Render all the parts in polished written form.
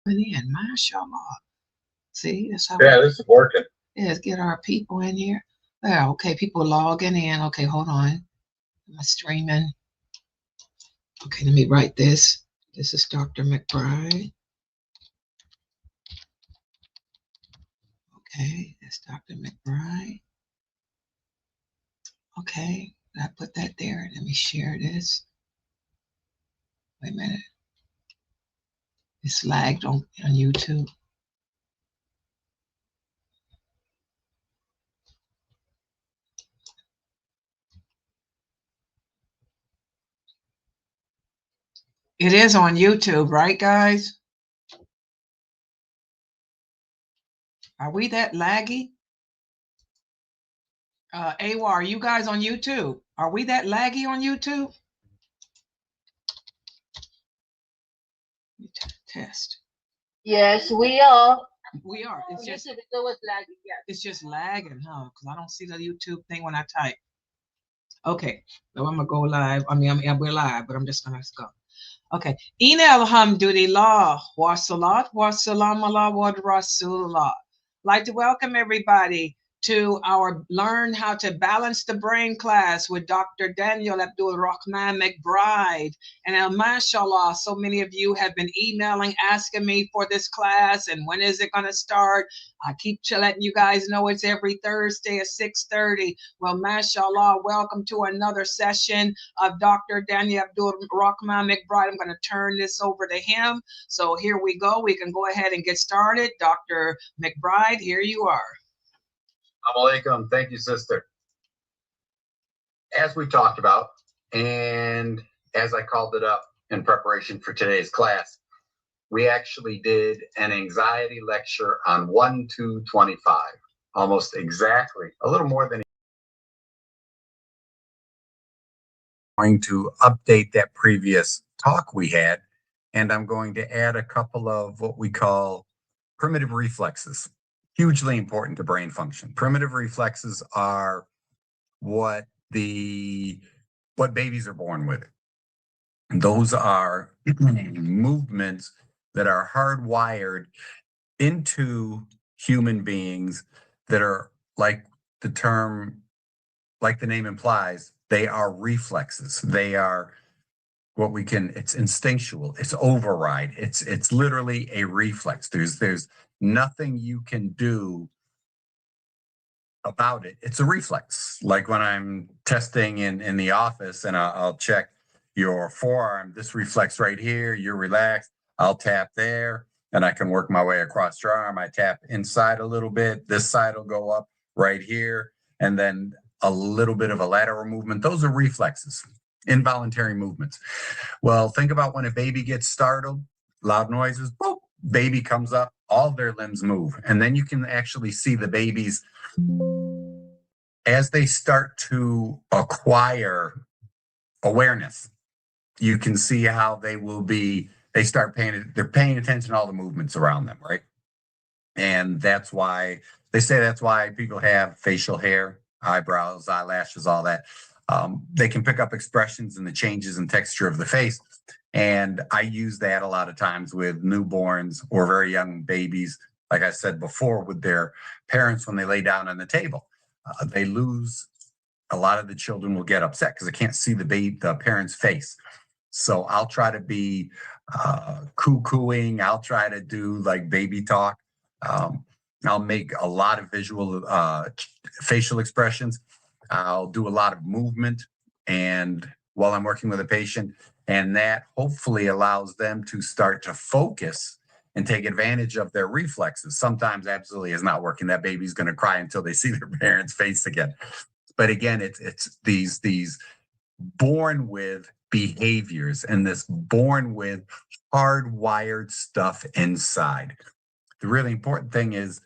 In, mashallah. See, that's how Yeah, this is working. let's get our people in here. Yeah, okay, people logging in. Okay, hold on. Am I streaming? Okay, let me write this. This is Dr. McBride. Okay, that's Dr. McBride. Okay, I put that there. Let me share this. Wait a minute. It's lagged on YouTube. It is on YouTube, right, guys? Are we that laggy? Awa, are you guys on YouTube? Are we that laggy on YouTube? Test. Yes, we are. We are. It's just YouTube, it was lagging. Yes. It's just lagging, huh? Because I don't see the YouTube thing when I type. Okay, so I'm gonna go live. We're live, but I'm just gonna go. Okay. Ina alhamdulillah wa salat wa salam ala wa rasulullah. Like to welcome everybody to our Learn How to Balance the Brain class with Dr. Daniel Abdul Rahman McBride. And mashallah, so many of you have been emailing, asking me for this class and when is it going to start. I keep letting you guys know it's every Thursday at 6:30. Well, mashallah, welcome to another session of Dr. Daniel Abdul Rahman McBride. I'm going to turn this over to him. So here we go. We can go ahead and get started. Dr. McBride, here you are. Alaikum. Thank you, sister. As we talked about, and as I called it up in preparation for today's class, we actually did an anxiety lecture on 1/2/25, almost exactly, a little more than going to update that previous talk we had, and I'm going to add a couple of what we call primitive reflexes. Hugely important to brain function. Primitive reflexes are what babies are born with. Those are movements that are hardwired into human beings that are like the name implies, they are reflexes. They are it's instinctual, it's override. It's literally a reflex. There's nothing you can do about it. It's a reflex. Like when I'm testing in the office and I'll check your forearm, this reflex right here, you're relaxed. I'll tap there and I can work my way across your arm. I tap inside a little bit. This side will go up right here. And then a little bit of a lateral movement. Those are reflexes, involuntary movements. Well, think about when a baby gets startled, loud noises, boop, baby comes up, all their limbs move. And then you can actually see the babies as they start to acquire awareness. You can see how they're paying attention to all the movements around them, right? And that's why people have facial hair, eyebrows, eyelashes, all that. They can pick up expressions and the changes in texture of the face. And I use that a lot of times with newborns or very young babies, like I said before, with their parents when they lay down on the table. They lose, a lot of the children will get upset because they can't see the parent's face. So I'll try to be coo-cooing. I'll try to do like baby talk. I'll make a lot of visual facial expressions. I'll do a lot of movement and while I'm working with a patient, and that hopefully allows them to start to focus and take advantage of their reflexes. Sometimes absolutely is not working. That baby's going to cry until they see their parents' face again. But again, it's these born with behaviors and this born with hardwired stuff inside. The really important thing is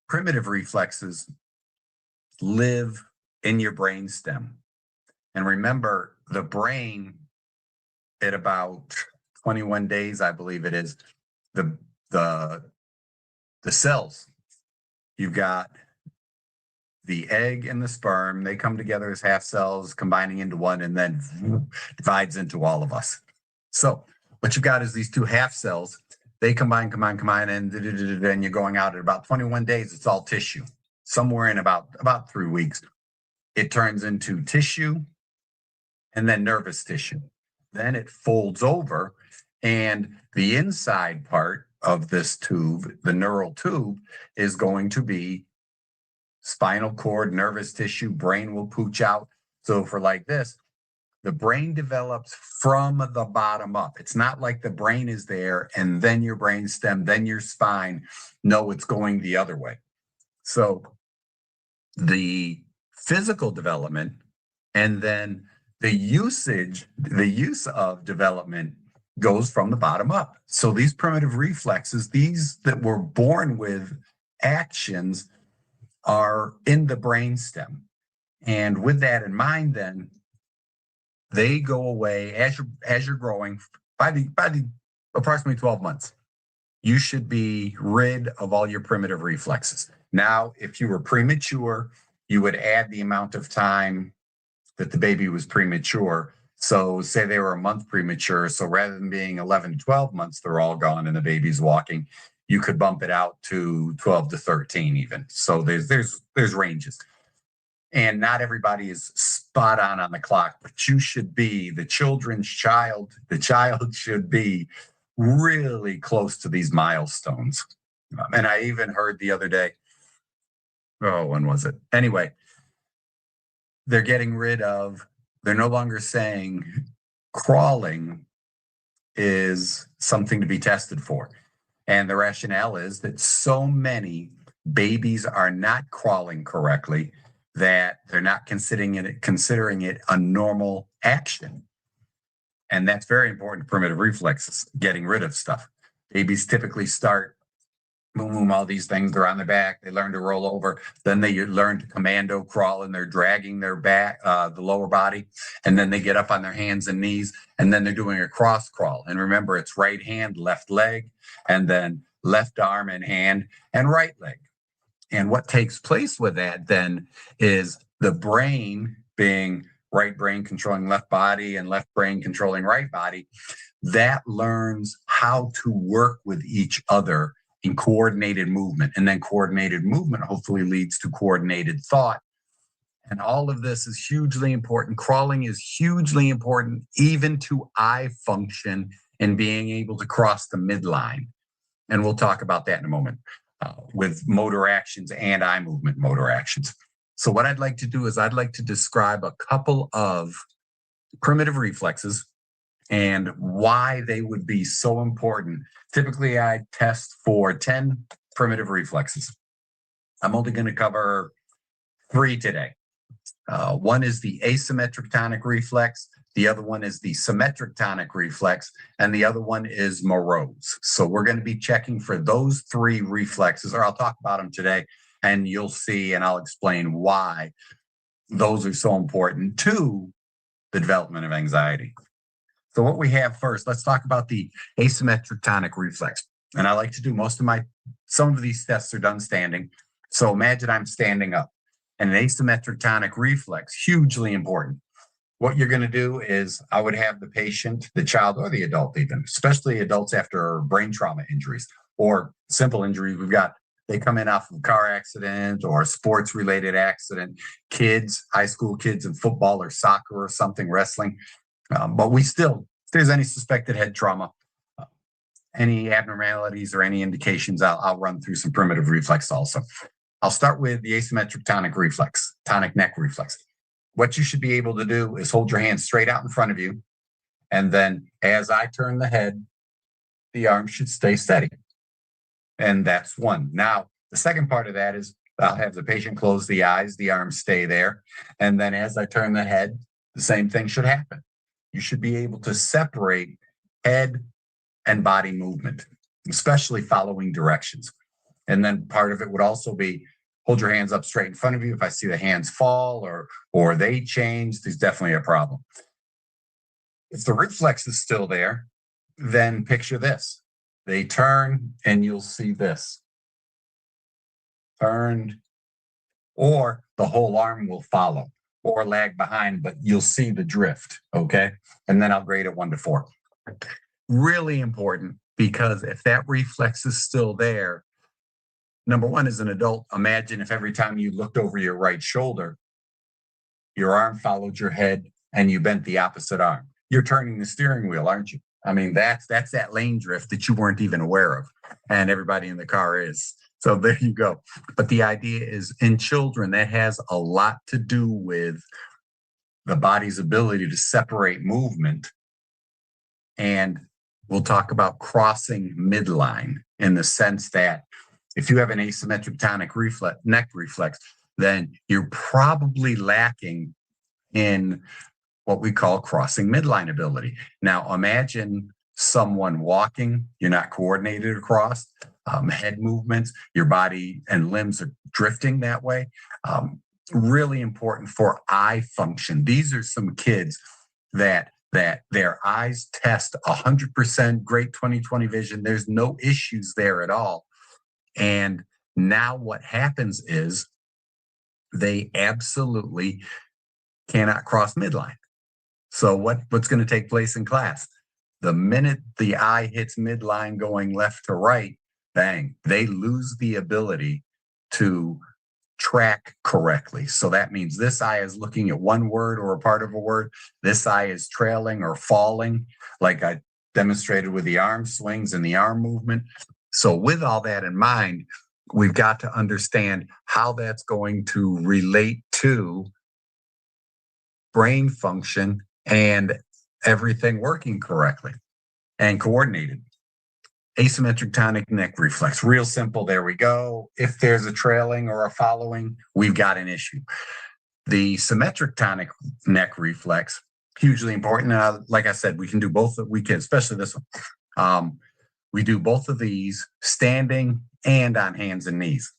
primitive reflexes live in your brain stem. And remember, the brain at about 21 days, I believe it is, the cells, you've got the egg and the sperm, they come together as half cells, combining into one, and then divides into all of us. So what you've got is these two half cells they combine, and then you're going out at about 21 days. It's all tissue. Somewhere in about 3 weeks, it turns into tissue and then nervous tissue. Then it folds over, and the inside part of this tube, the neural tube, is going to be spinal cord, nervous tissue, brain will pooch out. So for like this, the brain develops from the bottom up. It's not like the brain is there and then your brain stem, then your spine. No, it's going the other way. So the physical development and then the use of development goes from the bottom up. So these primitive reflexes, these that we're born with actions, are in the brainstem. And with that in mind, then they go away as you're growing. By the approximately 12 months, you should be rid of all your primitive reflexes. Now, if you were premature, you would add the amount of time that the baby was premature. So say they were a month premature. So rather than being 11, 12 months, they're all gone and the baby's walking, you could bump it out to 12 to 13 even. So there's ranges. And not everybody is spot on the clock, but you should be the children's child. The child should be really close to these milestones. And I even heard the other day, when was it? Anyway, they're no longer saying crawling is something to be tested for. And the rationale is that so many babies are not crawling correctly that they're not considering it a normal action. And that's very important to primitive reflexes, getting rid of stuff. Babies typically start, boom, all these things, they're on their back, they learn to roll over, then they learn to commando crawl, and they're dragging their back, the lower body, and then they get up on their hands and knees, and then they're doing a cross crawl. And remember, it's right hand, left leg, and then left arm and hand, and right leg. And what takes place with that then is the brain, being right brain controlling left body and left brain controlling right body, that learns how to work with each other in coordinated movement. And then coordinated movement hopefully leads to coordinated thought. And all of this is hugely important. Crawling is hugely important, even to eye function and being able to cross the midline. And we'll talk about that in a moment. With motor actions and eye movement motor actions. So what I'd like to do is I'd like to describe a couple of primitive reflexes and why they would be so important. Typically, I test for 10 primitive reflexes. I'm only going to cover 3 today. One is the asymmetric tonic reflex. The other one is the symmetric tonic reflex, and the other one is Moreau's. So we're going to be checking for those 3 reflexes, or I'll talk about them today, and you'll see, and I'll explain why those are so important to the development of anxiety. So what we have first, let's talk about the asymmetric tonic reflex. And I like to do some of these tests are done standing. So imagine I'm standing up, and an asymmetric tonic reflex, hugely important. What you're going to do is I would have the patient, the child or the adult even, especially adults after brain trauma injuries or simple injuries. They come in off of a car accident or a sports related accident, kids, high school kids in football or soccer or something, wrestling. But if there's any suspected head trauma, any abnormalities or any indications, I'll run through some primitive reflex also. I'll start with the asymmetric tonic reflex, tonic neck reflex. What you should be able to do is hold your hands straight out in front of you. And then as I turn the head, the arm should stay steady. And that's one. Now, the second part of that is I'll have the patient close the eyes, the arms stay there. And then as I turn the head, the same thing should happen. You should be able to separate head and body movement, especially following directions. And then part of it would also be hold your hands up straight in front of you. If I see the hands fall or they change, there's definitely a problem. If the reflex is still there, then picture this. They turn and you'll see this. Turned, or the whole arm will follow or lag behind, but you'll see the drift, okay? And then I'll grade it 1 to 4. Really important because if that reflex is still there, number one, as an adult, imagine if every time you looked over your right shoulder, your arm followed your head and you bent the opposite arm. You're turning the steering wheel, aren't you? I mean, that's that lane drift that you weren't even aware of, and everybody in the car is. So there you go. But the idea is, in children, that has a lot to do with the body's ability to separate movement. And we'll talk about crossing midline in the sense that if you have an asymmetric tonic neck reflex, then you're probably lacking in what we call crossing midline ability. Now, imagine someone walking, you're not coordinated across, head movements, your body and limbs are drifting that way. Really important for eye function. These are some kids that their eyes test 100% great 20/20 vision. There's no issues there at all. And now what happens is they absolutely cannot cross midline. So what's going to take place in class? The minute the eye hits midline going left to right, bang, they lose the ability to track correctly. So that means this eye is looking at one word or a part of a word. This eye is trailing or falling, like I demonstrated with the arm swings and the arm movement. So with all that in mind, we've got to understand how that's going to relate to brain function and everything working correctly and coordinated. Asymmetric tonic neck reflex, real simple. There we go. If there's a trailing or a following, we've got an issue. The symmetric tonic neck reflex, hugely important. Like I said, we can do both. We can, especially this one. We do both of these standing and on hands and knees.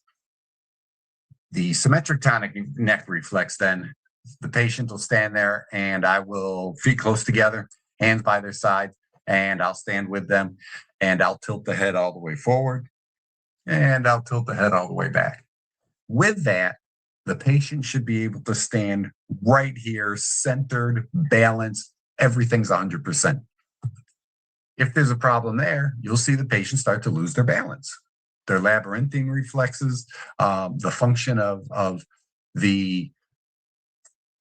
The symmetric tonic neck reflex, then the patient will stand there and I will feet close together, hands by their side, and I'll stand with them and I'll tilt the head all the way forward and I'll tilt the head all the way back. With that, the patient should be able to stand right here, centered, balanced, everything's 100%. If there's a problem there, you'll see the patient start to lose their balance. Their labyrinthine reflexes, the function of the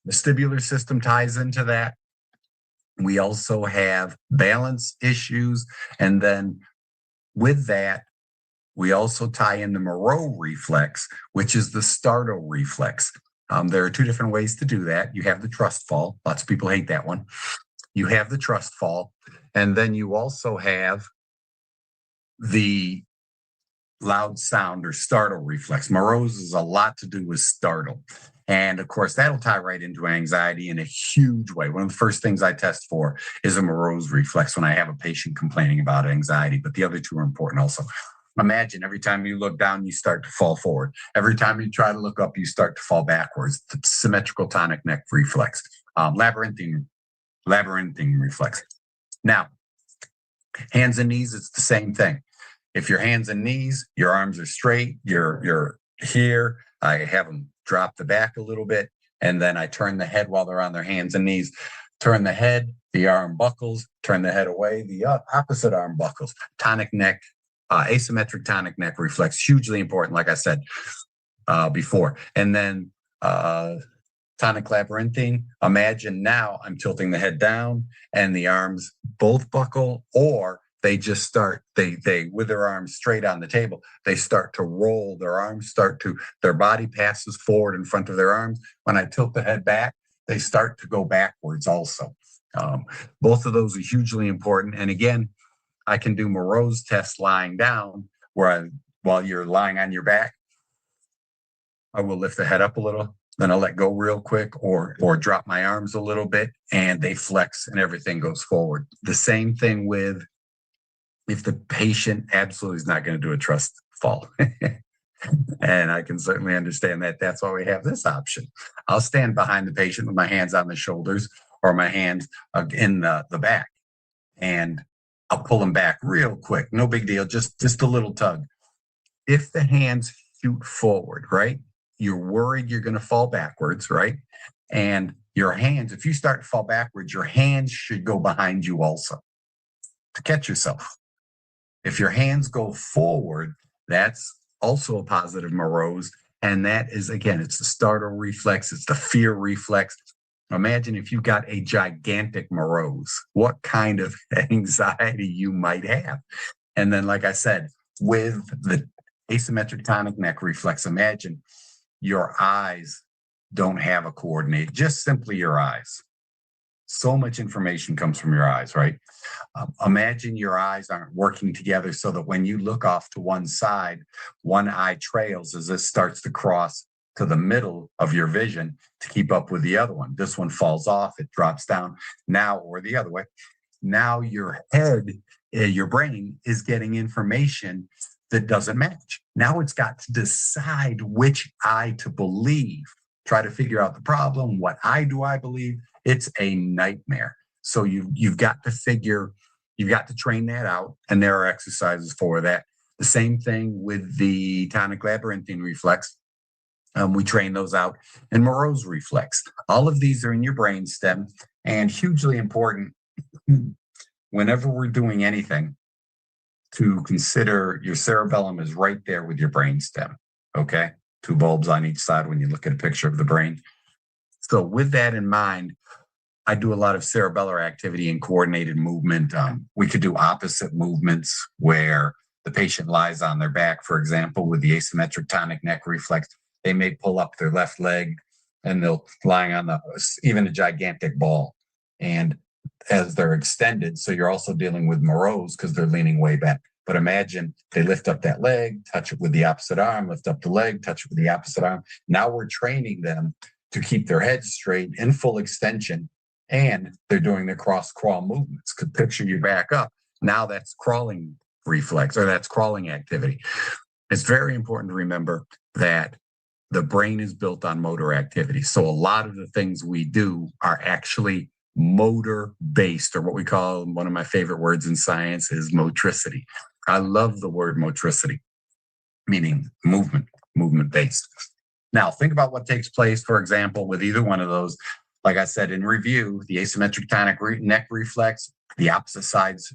vestibular system ties into that. We also have balance issues. And then with that, we also tie in the Moreau reflex, which is the startle reflex. There are two different ways to do that. You have the trust fall. Lots of people hate that one. You have the trust fall. And then you also have the loud sound or startle reflex. Moreau's is a lot to do with startle. And of course, that'll tie right into anxiety in a huge way. One of the first things I test for is a Moreau's reflex when I have a patient complaining about anxiety, but the other two are important also. Imagine every time you look down, you start to fall forward. Every time you try to look up, you start to fall backwards. The symmetrical tonic neck reflex, labyrinthine reflex. Now, hands and knees, it's the same thing. If your hands and knees, your arms are straight, you're here. I have them drop the back a little bit, and then I turn the head while they're on their hands and knees. Turn the head, the arm buckles. Turn the head away, the opposite arm buckles. Tonic neck, asymmetric tonic neck reflex, hugely important, like I said before. And then tonic labyrinthine, imagine now I'm tilting the head down and the arms both buckle, or they just start, they with their arms straight on the table, they start to roll, their body passes forward in front of their arms. When I tilt the head back, they start to go backwards also. Both of those are hugely important. And again, I can do Moreau's test lying down, where while you're lying on your back, I will lift the head up a little, then I'll let go real quick, or drop my arms a little bit, and they flex and everything goes forward. The same thing with if the patient absolutely is not going to do a trust fall. And I can certainly understand that. That's why we have this option. I'll stand behind the patient with my hands on the shoulders or my hands in the back, and I'll pull them back real quick. No big deal, just a little tug. If the hands shoot forward, right, you're worried you're going to fall backwards, right? And your hands, if you start to fall backwards, your hands should go behind you also to catch yourself. If your hands go forward, that's also a positive morose. And that is, again, it's the startle reflex. It's the fear reflex. Imagine if you got a gigantic morose, what kind of anxiety you might have. And then, like I said, with the asymmetric tonic neck reflex, imagine your eyes don't have a coordinate, just simply your eyes. So much information comes from your eyes, right? Imagine your eyes aren't working together so that when you look off to one side, one eye trails as this starts to cross to the middle of your vision to keep up with the other one. This one falls off, it drops down now, or the other way. Now your head, your brain is getting information that doesn't match. Now it's got to decide which eye to believe, try to figure out the problem. What eye do I believe? It's a nightmare. So you've got to train that out, and there are exercises for that. The same thing with the tonic labyrinthine reflex. We train those out, and morose reflex. All of these are in your brainstem, and hugely important whenever we're doing anything to consider your cerebellum is right there with your brainstem. Okay, 2 bulbs on each side when you look at a picture of the brain. So with that in mind, I do a lot of cerebellar activity and coordinated movement. We could do opposite movements where the patient lies on their back, for example, with the asymmetric tonic neck reflex. They may pull up their left leg and they'll lying on even a gigantic ball. And as they're extended, so you're also dealing with morose because they're leaning way back. But imagine they lift up that leg, touch it with the opposite arm, lift up the leg, touch it with the opposite arm. Now we're training them to keep their head straight in full extension, and they're doing their cross crawl movements. Could picture you back up. Now that's crawling reflex, or that's crawling activity. It's very important to remember that the brain is built on motor activity. So a lot of the things we do are actually motor based, or what we call, one of my favorite words in science is motricity. I love the word motricity, meaning movement based. Now, think about what takes place, for example, with either one of those. Like I said, in review, the asymmetric tonic neck reflex, the opposite sides,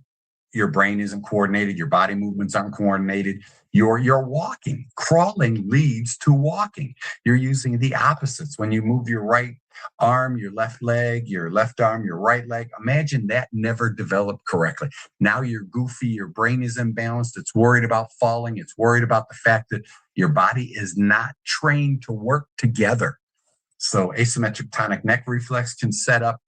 your brain isn't coordinated, your body movements aren't coordinated. You're walking. Crawling leads to walking. You're using the opposites. When you move your right arm, your left leg, your left arm, your right leg, imagine that never developed correctly. Now you're goofy, your brain is imbalanced, it's worried about falling, it's worried about the fact that your body is not trained to work together. So asymmetric tonic neck reflex can set up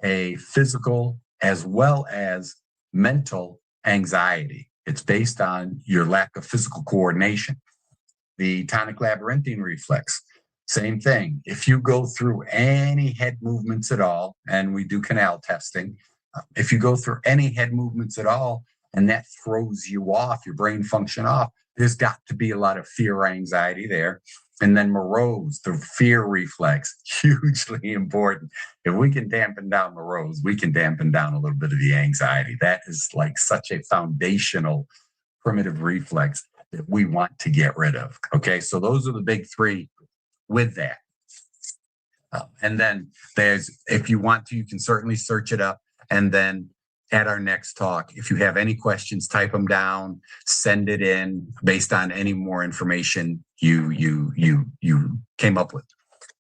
a physical as well as mental anxiety. It's based on your lack of physical coordination. The tonic labyrinthine reflex, same thing. If you go through any head movements at all, and we do canal testing, if you go through any head movements at all, and that throws you off, your brain function off, there's got to be a lot of fear or anxiety there. And then morose, the fear reflex, hugely important. If we can dampen down morose, we can dampen down a little bit of the anxiety. That is like such a foundational primitive reflex that we want to get rid of. Okay, so those are the big 3 with that. And then if you want to, you can certainly search it up. And then at our next talk, if you have any questions, type them down, send it in based on any more information you came up with.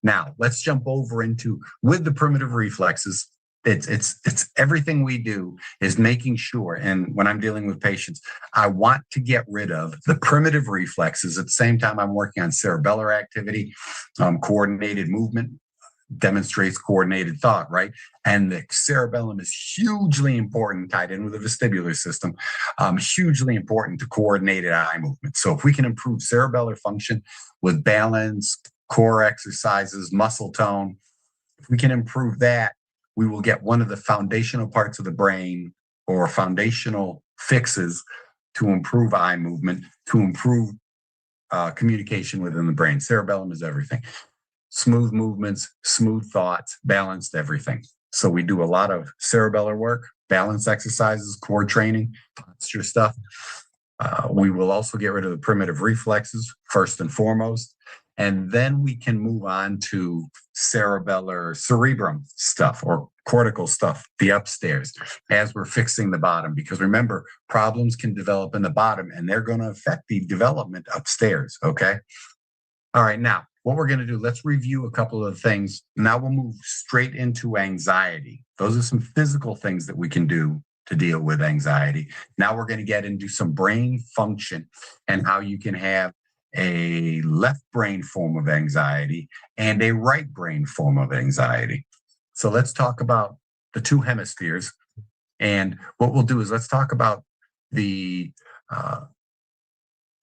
Now, let's jump over into with the primitive reflexes. It's everything we do is making sure, and when I'm dealing with patients, I want to get rid of the primitive reflexes. At the same time, I'm working on cerebellar activity, coordinated movement, demonstrates coordinated thought, right? And the cerebellum is hugely important, tied in with the vestibular system, hugely important to coordinated eye movement. So if we can improve cerebellar function with balance, core exercises, muscle tone, if we can improve that, we will get one of the foundational parts of the brain or foundational fixes to improve eye movement, to improve communication within the brain. Cerebellum is everything. Smooth movements, smooth thoughts, balanced everything. So we do a lot of cerebellar work, balance exercises, core training, posture stuff. We will also get rid of the primitive reflexes first and foremost. And then we can move on to cerebrum stuff or cortical stuff, the upstairs, as we're fixing the bottom. Because remember, problems can develop in the bottom and they're going to affect the development upstairs. Okay. All right. Now, what we're going to do, let's review a couple of things. Now we'll move straight into anxiety. Those are some physical things that we can do to deal with anxiety. Now we're going to get into some brain function and how you can have a left brain form of anxiety and a right brain form of anxiety. So let's talk about the two hemispheres. And what we'll do is let's talk about the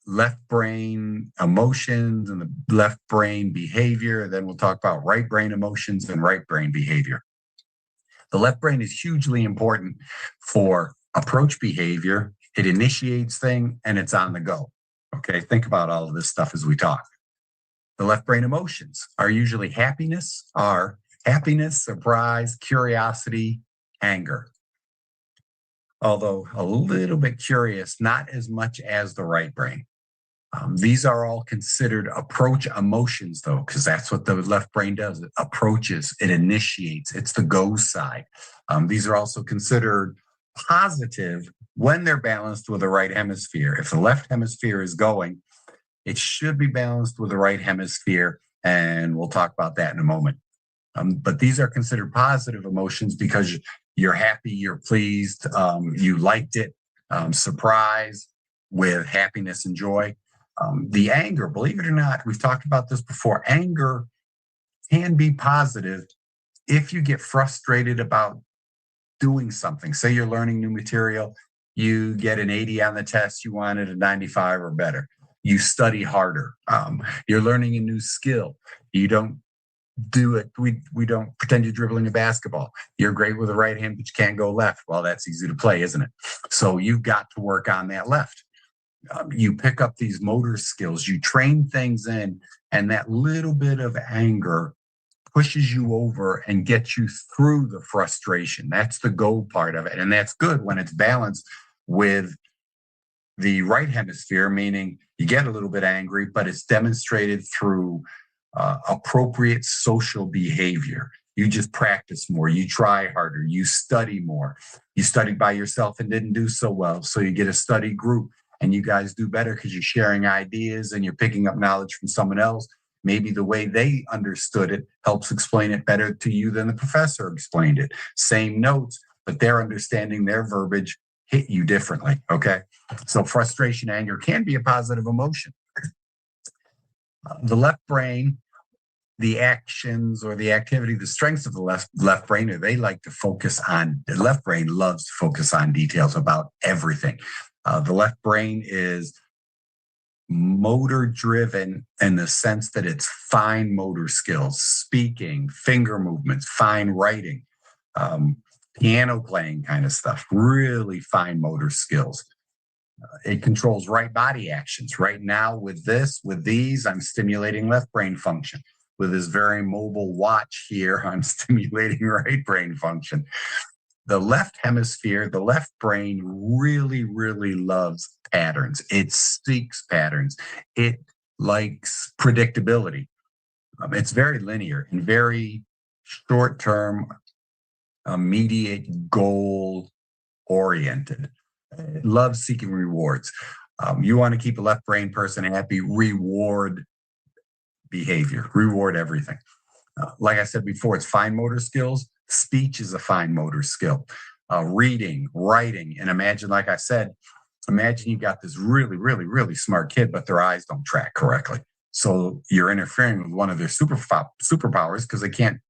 left brain emotions and the left brain behavior. Then we'll talk about right brain emotions and right brain behavior. The left brain is hugely important for approach behavior. It initiates things and it's on the go. Okay, think about all of this stuff as we talk. The left brain emotions are usually happiness, surprise, curiosity, anger. Although a little bit curious, not as much as the right brain. These are all considered approach emotions, though, because that's what the left brain does. It approaches, it initiates, it's the go side. These are also considered positive when they're balanced with the right hemisphere. If the left hemisphere is going, it should be balanced with the right hemisphere, and we'll talk about that in a moment. But these are considered positive emotions because you're happy, you're pleased, you liked it, surprise with happiness and joy. The anger, believe it or not, we've talked about this before. Anger can be positive if you get frustrated about doing something. Say you're learning new material, you get an 80 on the test, you wanted a 95 or better. You study harder. You're learning a new skill. You don't do it. We don't pretend you're dribbling a basketball. You're great with the right hand, but you can't go left. Well, that's easy to play, isn't it? So you've got to work on that left. You pick up these motor skills, you train things in, and that little bit of anger pushes you over and gets you through the frustration. That's the go part of it. And that's good when it's balanced with the right hemisphere, meaning you get a little bit angry, but it's demonstrated through appropriate social behavior. You just practice more, you try harder, you study more. You studied by yourself and didn't do so well, so you get a study group and you guys do better because you're sharing ideas and you're picking up knowledge from someone else. Maybe the way they understood it helps explain it better to you than the professor explained it. Same notes, but their understanding, their verbiage hit you differently, okay? So frustration, anger can be a positive emotion. The left brain, the actions or the activity, the strengths of the left brain, they like to focus on, the left brain loves to focus on details about everything. The left brain is motor driven in the sense that it's fine motor skills, speaking, finger movements, fine writing, piano playing kind of stuff, really fine motor skills. It controls right body actions. Right now with these, I'm stimulating left brain function. With this very mobile watch here, I'm stimulating right brain function. The left hemisphere, the left brain really, really loves patterns. It seeks patterns. It likes predictability. It's very linear and very short-term, immediate goal oriented. It loves seeking rewards. You want to keep a left brain person happy, reward behavior, reward everything. Like I said before, it's fine motor skills. Speech is a fine motor skill. Reading, writing, and imagine, like I said, imagine you got this really, really, really smart kid, but their eyes don't track correctly. So you're interfering with one of their superpowers because they can't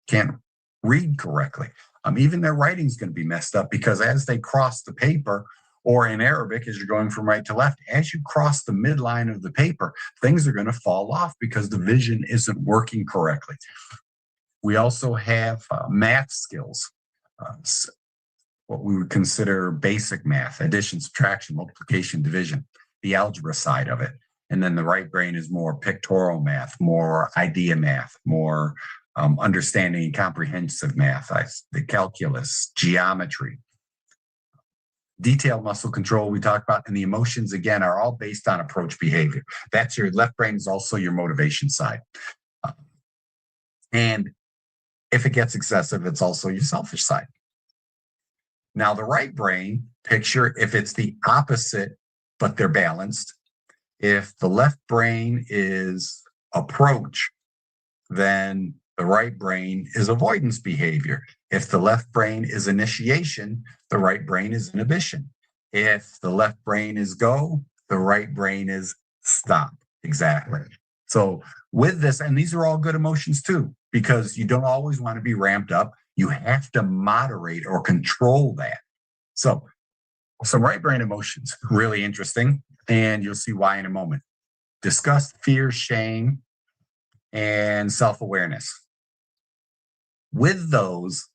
read correctly. Even their writing is going to be messed up because as they cross the paper, or in Arabic, as you're going from right to left, as you cross the midline of the paper, things are going to fall off because the vision isn't working correctly. We also have math skills, what we would consider basic math, addition, subtraction, multiplication, division, the algebra side of it. And then the right brain is more pictorial math, more idea math, more understanding and comprehensive math, the calculus, geometry. Detailed muscle control we talked about, and the emotions, again, are all based on approach behavior. That's your left brain is also your motivation side. And if it gets excessive, it's also your selfish side. Now, the right brain, picture if it's the opposite, but they're balanced. If the left brain is approach, then the right brain is avoidance behavior. If the left brain is initiation, the right brain is inhibition. If the left brain is go, the right brain is stop. Exactly. So with this, and these are all good emotions too, because you don't always want to be ramped up. You have to moderate or control that. So some right brain emotions, really interesting. And you'll see why in a moment. Disgust, fear, shame, and self-awareness. With those,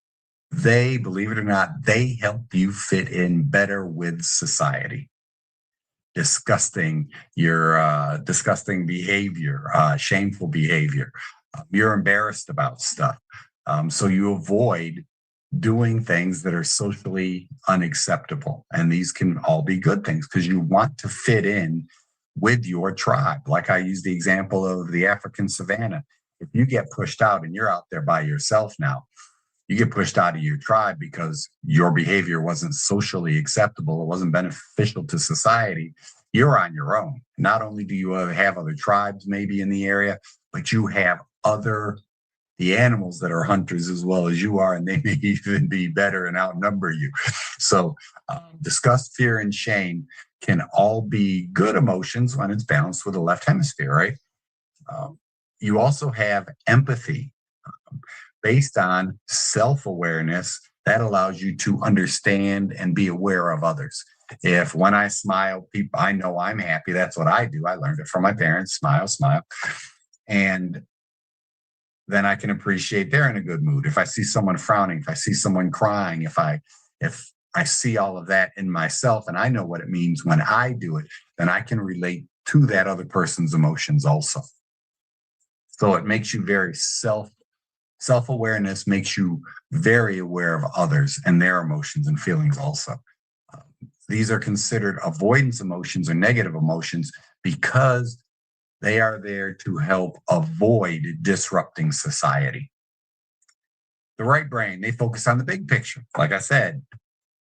they, believe it or not, they help you fit in better with society. Disgusting behavior, shameful behavior. You're embarrassed about stuff. So you avoid doing things that are socially unacceptable. And these can all be good things because you want to fit in with your tribe. Like I used the example of the African savannah. If you get pushed out and you're out there by yourself now, you get pushed out of your tribe because your behavior wasn't socially acceptable. It wasn't beneficial to society. You're on your own. Not only do you have other tribes maybe in the area, but you have the animals that are hunters as well as you are, and they may even be better and outnumber you. So disgust, fear, and shame can all be good emotions when it's balanced with the left hemisphere, right? You also have empathy based on self-awareness that allows you to understand and be aware of others. If when I smile, people, I know I'm happy. That's what I do. I learned it from my parents. Smile, smile. And then I can appreciate they're in a good mood. If I see someone frowning, if I see someone crying, if I see all of that in myself and I know what it means when I do it, then I can relate to that other person's emotions also. So it makes you very self-awareness makes you very aware of others and their emotions and feelings also. These are considered avoidance emotions or negative emotions because they are there to help avoid disrupting society. The right brain, they focus on the big picture. Like I said,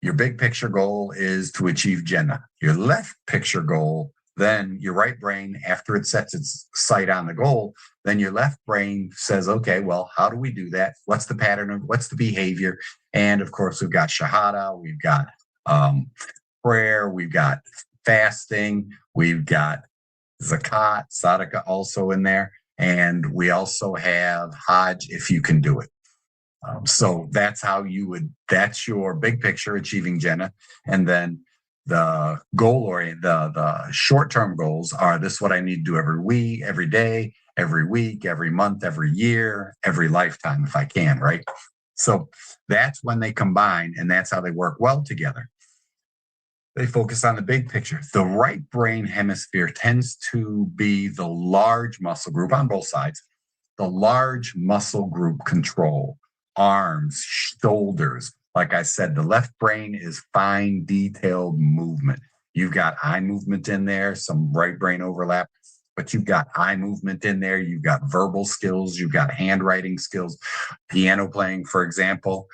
your big picture goal is to achieve Jannah. Your left picture goal, then your right brain, after it sets its sight on the goal, then your left brain says, okay, well, how do we do that? What's the pattern of what's the behavior? And of course, we've got Shahada, we've got prayer, we've got fasting, we've got Zakat, Sadaqah also in there. And we also have Hajj if you can do it. So that's how that's your big picture, achieving Jannah. And then the the short-term goals are this is what I need to do every week, every day, every week, every month, every year, every lifetime, if I can, right? So that's when they combine and that's how they work well together. They focus on the big picture. The right brain hemisphere tends to be the large muscle group on both sides, the large muscle group control, arms, shoulders. Like I said, the left brain is fine, detailed movement. You've got eye movement in there, some right brain overlap, but you've got eye movement in there. You've got verbal skills. You've got handwriting skills, piano playing, for example,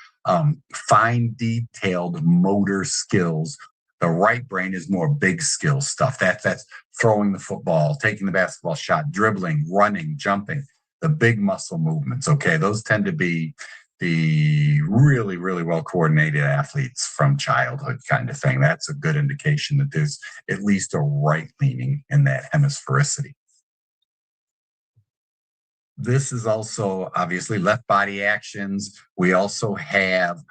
fine, detailed motor skills. The right brain is more big skill stuff. That's throwing the football, taking the basketball shot, dribbling, running, jumping, the big muscle movements. Okay, those tend to be the really, really well coordinated athletes from childhood kind of thing. That's a good indication that there's at least a right leaning in that hemisphericity. This is also obviously left body actions. We also have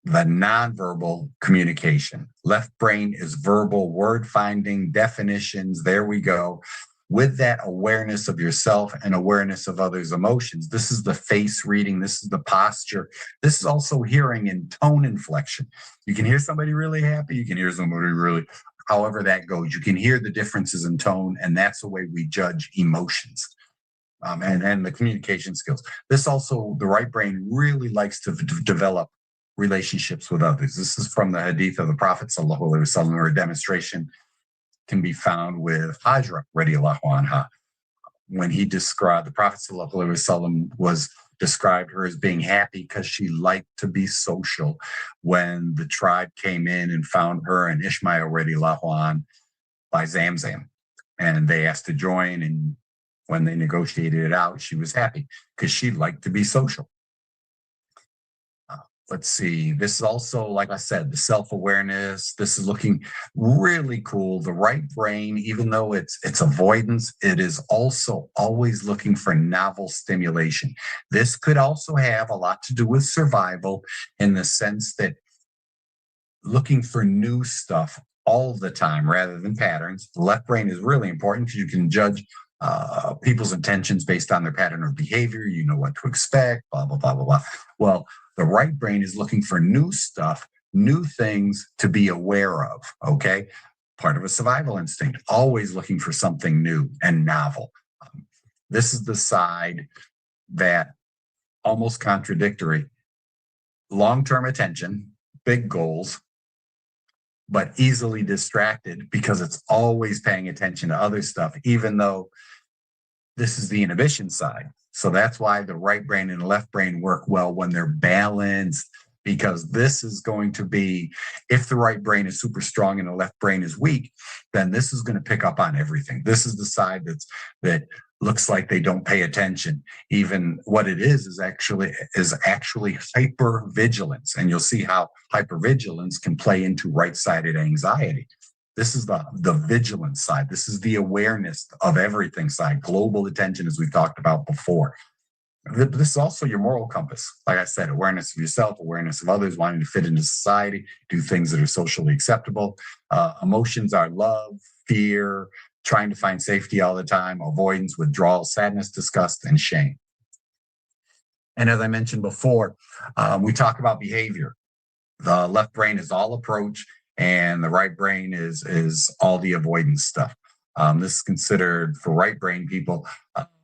the nonverbal communication. Left brain is verbal, word finding, definitions. There we go. With that awareness of yourself and awareness of others' emotions. This is the face reading. This is the posture. This is also hearing and tone inflection. You can hear somebody really happy. You can hear somebody really, however that goes. You can hear the differences in tone, and that's the way we judge emotions. And the communication skills. This also, the right brain really likes to develop relationships with others. This is from the hadith of the Prophet sallallahu alaihi wasallam, where a demonstration can be found with Hajra radiallahu anha. When he described, the Prophet sallallahu alaihi wasallam was described her as being happy because she liked to be social. When the tribe came in and found her and Ishmael radiallahu an by Zamzam, and they asked to join, and when they negotiated it out, she was happy because she liked to be social. Let's see, this is also, like I said, the self-awareness. This is looking really cool. The right brain, even though it's avoidance, it is also always looking for novel stimulation. This could also have a lot to do with survival, in the sense that looking for new stuff all the time rather than patterns. The left brain is really important because you can judge people's intentions based on their pattern of behavior. You know what to expect, blah, blah, blah, blah, blah. Well, the right brain is looking for new stuff, new things to be aware of, okay? Part of a survival instinct, always looking for something new and novel. This is the side that, almost contradictory, long-term attention, big goals, but easily distracted because it's always paying attention to other stuff, even though this is the inhibition side. So that's why the right brain and the left brain work well when they're balanced, because this is going to be, if the right brain is super strong and the left brain is weak, then this is going to pick up on everything. This is the side that looks like they don't pay attention. Even what it is actually hypervigilance. And you'll see how hypervigilance can play into right-sided anxiety. This is the vigilance side. This is the awareness of everything side, global attention, as we've talked about before. This is also your moral compass. Like I said, awareness of yourself, awareness of others, wanting to fit into society, do things that are socially acceptable. Emotions are love, fear, trying to find safety all the time, avoidance, withdrawal, sadness, disgust, and shame. And as I mentioned before, we talk about behavior. The left brain is all approach, and the right brain is all the avoidance stuff. This is considered, for right brain people,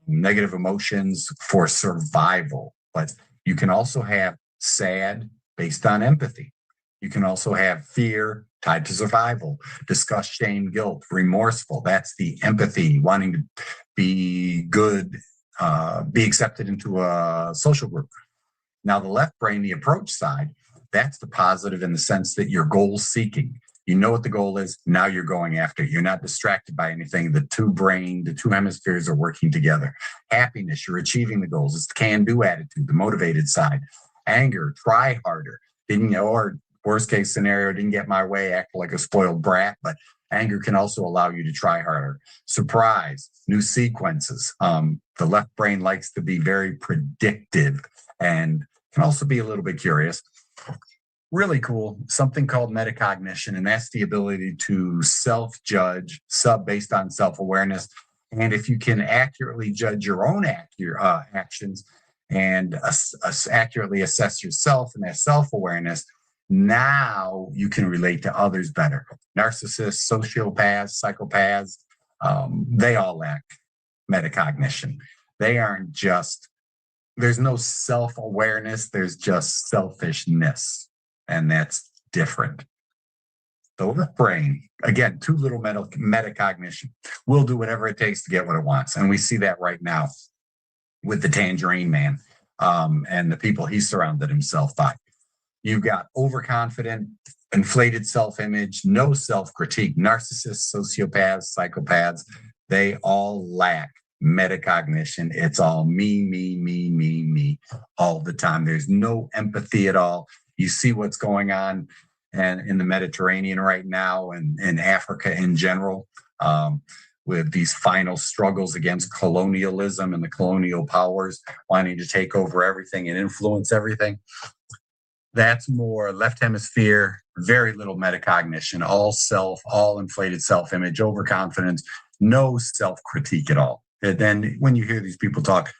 negative emotions for survival. But you can also have sad based on empathy. You can also have fear tied to survival, disgust, shame, guilt, remorseful. That's the empathy, wanting to be good, be accepted into a social group. Now, the left brain, the approach side, that's the positive, in the sense that you're goal seeking. You know what the goal is. Now you're going after it. You're not distracted by anything. The two hemispheres are working together. Happiness, you're achieving the goals. It's the can-do attitude, the motivated side. Anger, try harder. Or worst case scenario, didn't get my way, act like a spoiled brat. But anger can also allow you to try harder. Surprise, new sequences. The left brain likes to be very predictive and can also be a little bit curious. Really cool, something called metacognition, and that's the ability to self-judge, based on self-awareness. And if you can accurately judge your own actions and accurately assess yourself and that self-awareness, now you can relate to others better. Narcissists, sociopaths, psychopaths, they all lack metacognition. They aren't just, there's no self-awareness, there's just selfishness. And that's different. The left brain, again, too little metacognition, will do whatever it takes to get what it wants. And we see that right now with the Tangerine Man and the people he surrounded himself by. You've got overconfident, inflated self-image, no self-critique. Narcissists, sociopaths, psychopaths, they all lack metacognition. It's all me all the time. There's no empathy at all. You see what's going on in the Mediterranean right now, and in Africa in general, with these final struggles against colonialism and the colonial powers wanting to take over everything and influence everything. That's more left hemisphere, very little metacognition, all self, all inflated self-image, overconfidence, no self-critique at all. And then when you hear these people talk,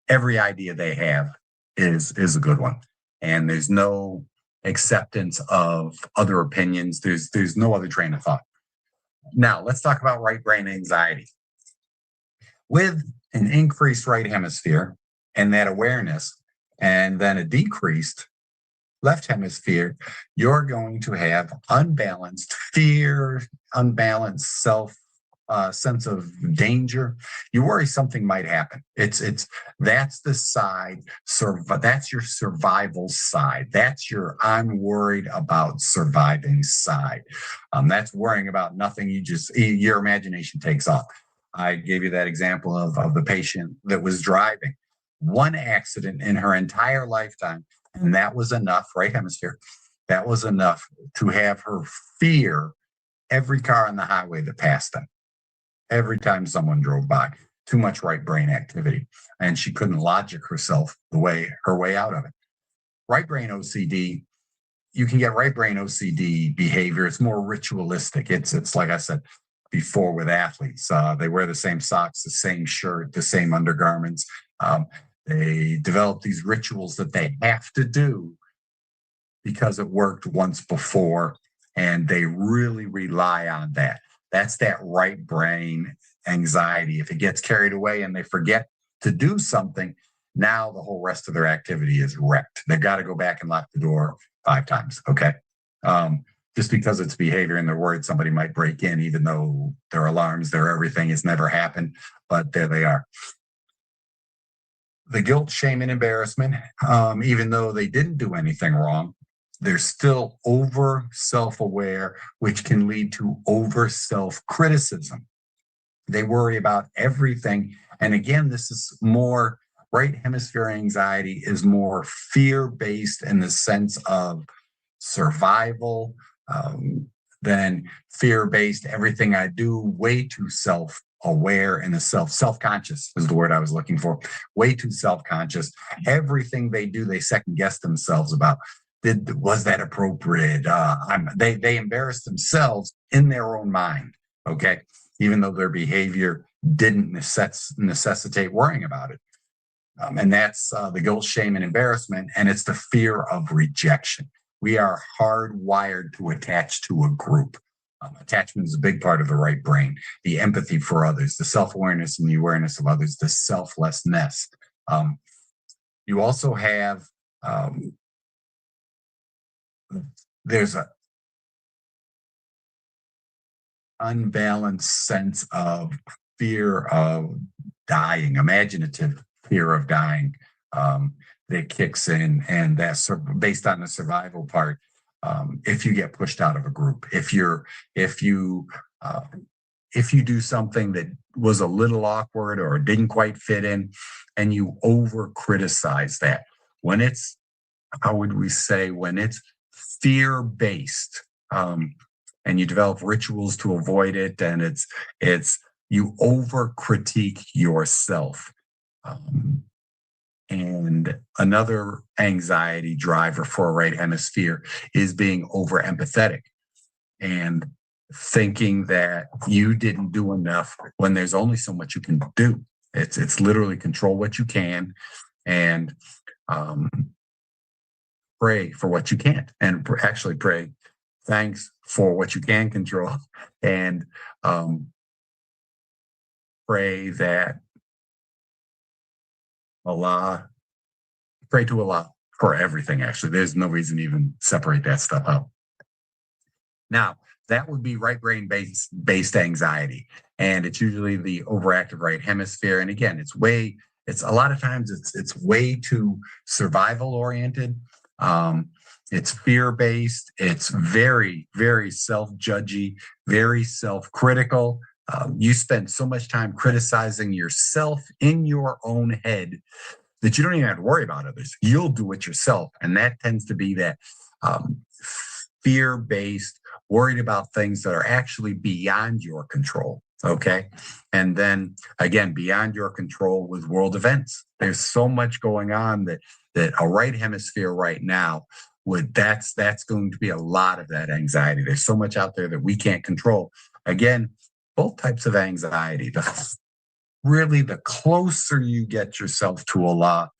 every idea they have is a good one. And there's no acceptance of other opinions. There's no other train of thought. Now, let's talk about right brain anxiety. With an increased right hemisphere and that awareness, and then a decreased left hemisphere, you're going to have unbalanced fear, unbalanced sense of danger. You worry something might happen. That's the side, that's your survival side. That's your I'm worried about surviving side. That's worrying about nothing. Your imagination takes off. I gave you that example of the patient that was driving. One accident in her entire lifetime, and that was enough, right hemisphere, that was enough to have her fear every car on the highway that passed them. Every time someone drove by, too much right brain activity. And she couldn't logic her way out of it. Right brain OCD, you can get right brain OCD behavior. It's more ritualistic. It's like I said before with athletes. They wear the same socks, the same shirt, the same undergarments. They develop these rituals that they have to do because it worked once before, and they really rely on that. That's that right brain anxiety. If it gets carried away and they forget to do something, now the whole rest of their activity is wrecked. They've got to go back and lock the door 5 times. Okay. Just because it's behavior and they're worried somebody might break in, even though their alarms, their everything has never happened, but there they are. The guilt, shame, and embarrassment, even though they didn't do anything wrong, they're still over self-aware, which can lead to over self-criticism. They worry about everything. And again, this is more right hemisphere anxiety is more fear-based in the sense of survival than fear-based. Everything I do, way too self-aware and self-conscious is the word I was looking for. Way too self-conscious. Everything they do, they second-guess themselves about. Was that appropriate? They embarrass themselves in their own mind, okay? Even though their behavior didn't necessitate worrying about it. And that's the guilt, shame, and embarrassment, and it's the fear of rejection. We are hardwired to attach to a group. Attachment is a big part of the right brain. The empathy for others, the self-awareness and the awareness of others, the selflessness. You also have there's an unbalanced sense of fear of dying, imaginative fear of dying that kicks in, and that's based on the survival part. If you get pushed out of a group, if you do something that was a little awkward or didn't quite fit in, and you over criticize that, when it's, how would we say, when it's fear-based, and you develop rituals to avoid it, and it's you over critique yourself. And another anxiety driver for a right hemisphere is being over empathetic and thinking that you didn't do enough when there's only so much you can do. It's literally control what you can and pray for what you can't, and actually pray thanks for what you can control, and pray that pray to Allah for everything. Actually, there's no reason to even separate that stuff out. Now, that would be right brain based anxiety, and it's usually the overactive right hemisphere. And again, it's a lot of times it's way too survival oriented. It's fear-based. It's very, very self-judgy, very self-critical. You spend so much time criticizing yourself in your own head that you don't even have to worry about others. You'll do it yourself. And that tends to be that fear-based, worried about things that are actually beyond your control. Okay. And then again, beyond your control with world events. There's so much going on that a right hemisphere right now that's going to be a lot of that anxiety. There's so much out there that we can't control. Again, both types of anxiety. Really, the closer you get yourself to Allah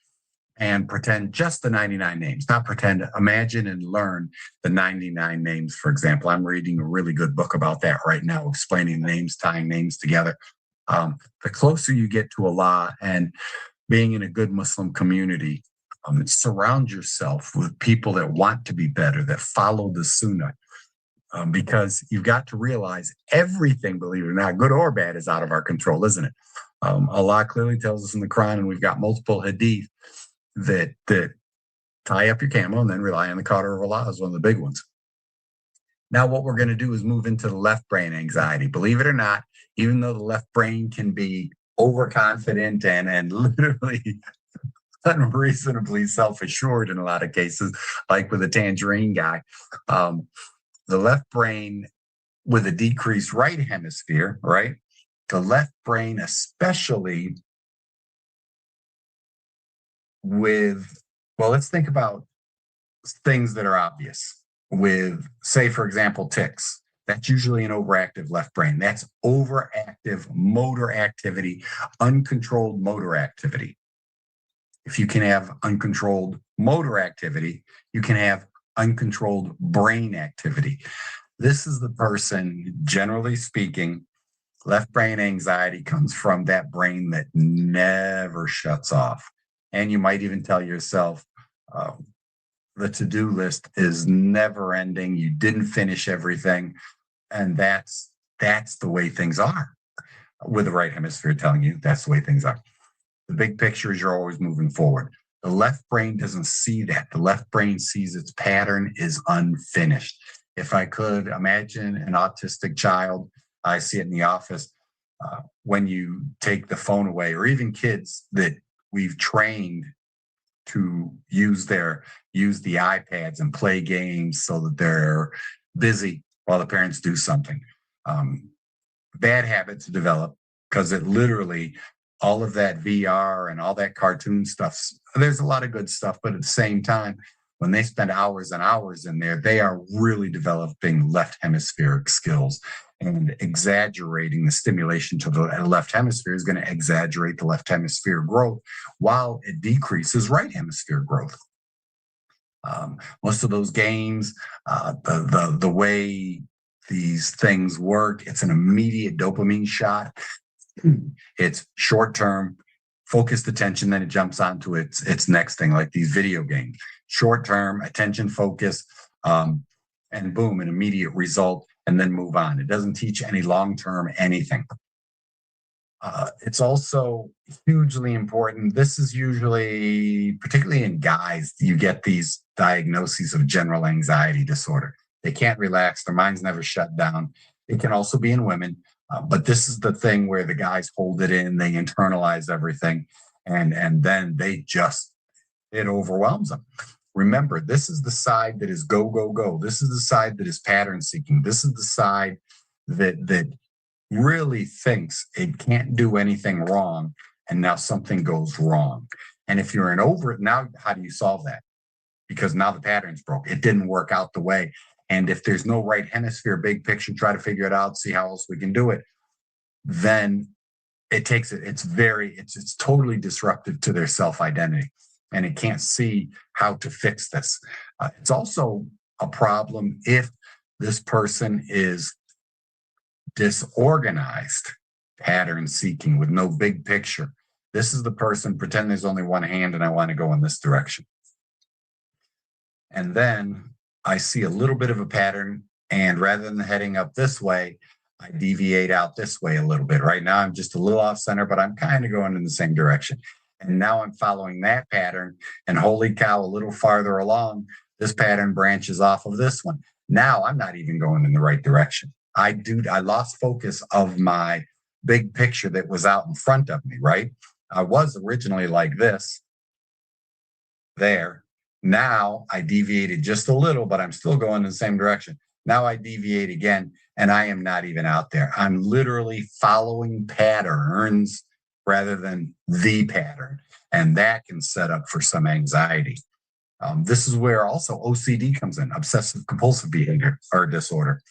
and pretend just the 99 names, not pretend, imagine and learn the 99 names. For example, I'm reading a really good book about that right now, explaining names, tying names together. The closer you get to Allah and being in a good Muslim community, Surround yourself with people that want to be better, that follow the sunnah. Because you've got to realize everything, believe it or not, good or bad, is out of our control, isn't it? Allah clearly tells us in the Quran, and we've got multiple hadith that tie up your camel and then rely on the qadr of Allah is one of the big ones. Now, what we're going to do is move into the left brain anxiety. Believe it or not, even though the left brain can be overconfident and literally unreasonably self-assured in a lot of cases, like with the tangerine guy, the left brain with a decreased right hemisphere, right? The left brain, especially with, well, let's think about things that are obvious. With, say, for example, tics. That's usually an overactive left brain. That's overactive motor activity, uncontrolled motor activity. If you can have uncontrolled motor activity, you can have uncontrolled brain activity. This is the person, generally speaking, left brain anxiety comes from that brain that never shuts off. And you might even tell yourself, the to-do list is never ending. You didn't finish everything. And that's the way things are. With the right hemisphere telling you that's the way things are. The big picture is you're always moving forward. The left brain doesn't see that. The left brain sees its pattern is unfinished. If I could imagine an autistic child, I see it in the office, when you take the phone away, or even kids that we've trained to use the iPads and play games so that they're busy while the parents do something. Bad habits develop because it literally, all of that VR and all that cartoon stuff, there's a lot of good stuff, but at the same time, when they spend hours and hours in there, they are really developing left hemispheric skills, and exaggerating the stimulation to the left hemisphere is going to exaggerate the left hemisphere growth while it decreases right hemisphere growth. Most of those games, the way these things work, it's an immediate dopamine shot. It's short-term, focused attention, then it jumps onto its next thing, like these video games. Short-term, attention focus, and boom, an immediate result, and then move on. It doesn't teach any long-term anything. It's also hugely important. This is usually, particularly in guys, you get these diagnoses of general anxiety disorder. They can't relax. Their mind's never shut down. It can also be in women. But this is the thing where the guys hold it in, they internalize everything, and then it overwhelms them. Remember, this is the side that is go, go, go. This is the side that is pattern seeking. This is the side that really thinks it can't do anything wrong, and now something goes wrong. And if you're now how do you solve that? Because now the pattern's broke. It didn't work out the way. And if there's no right hemisphere, big picture, try to figure it out, see how else we can do it, then it's totally disruptive to their self-identity, and it can't see how to fix this. It's also a problem if this person is disorganized, pattern seeking with no big picture. This is the person, pretend there's only one hand and I want to go in this direction. And then I see a little bit of a pattern, and rather than heading up this way, I deviate out this way a little bit. Right now, I'm just a little off center, but I'm kind of going in the same direction. And now I'm following that pattern, and holy cow, a little farther along, this pattern branches off of this one. Now I'm not even going in the right direction. I lost focus of my big picture that was out in front of me, right? I was originally like this, there. Now I deviated just a little, but I'm still going in the same direction. Now I deviate again, and I am not even out there. I'm literally following patterns rather than the pattern. And that can set up for some anxiety. This is where also OCD comes in, obsessive compulsive behavior or disorder.